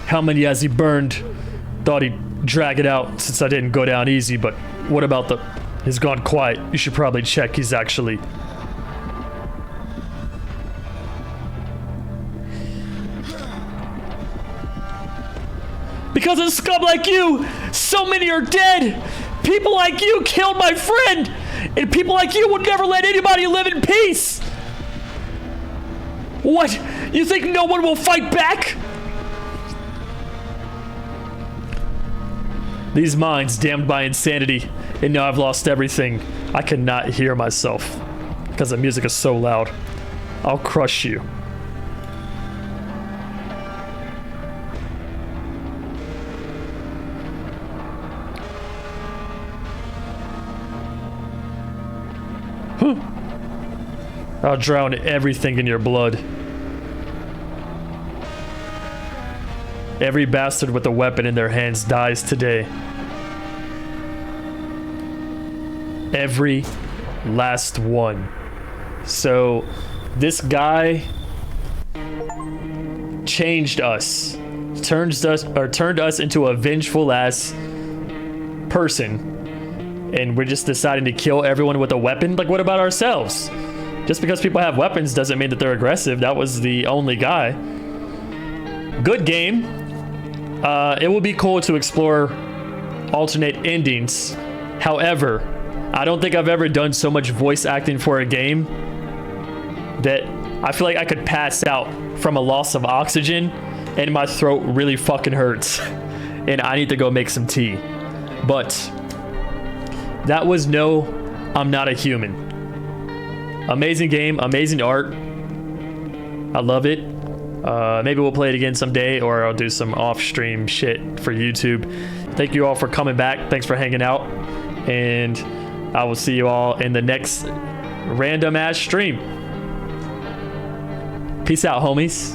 How many has he burned? Thought he'd drag it out since I didn't go down easy, but what about the... He's gone quiet. You should probably check he's actually... Because of scum like you, so many are dead! People like you killed my friend! And people like you would never let anybody live in peace! What? You think no one will fight back? These minds damned by insanity, and now I've lost everything. I cannot hear myself, because the music is so loud. I'll crush you. I'll drown everything in your blood. Every bastard with a weapon in their hands dies today. Every last one. So, this guy changed us. Turned us into a vengeful ass person. And we're just deciding to kill everyone with a weapon? Like, what about ourselves? Just because people have weapons doesn't mean that they're aggressive. That was the only guy. Good game. It will be cool to explore alternate endings. However, I don't think I've ever done so much voice acting for a game that I feel like I could pass out from a loss of oxygen and my throat really fucking hurts. And I need to go make some tea. But that was no, I'm not a human. Amazing game, amazing art. I love it. Maybe we'll play it again someday, or I'll do some off-stream shit for YouTube. Thank you all for coming back. Thanks for hanging out. And I will see you all in the next random ass stream. Peace out, homies.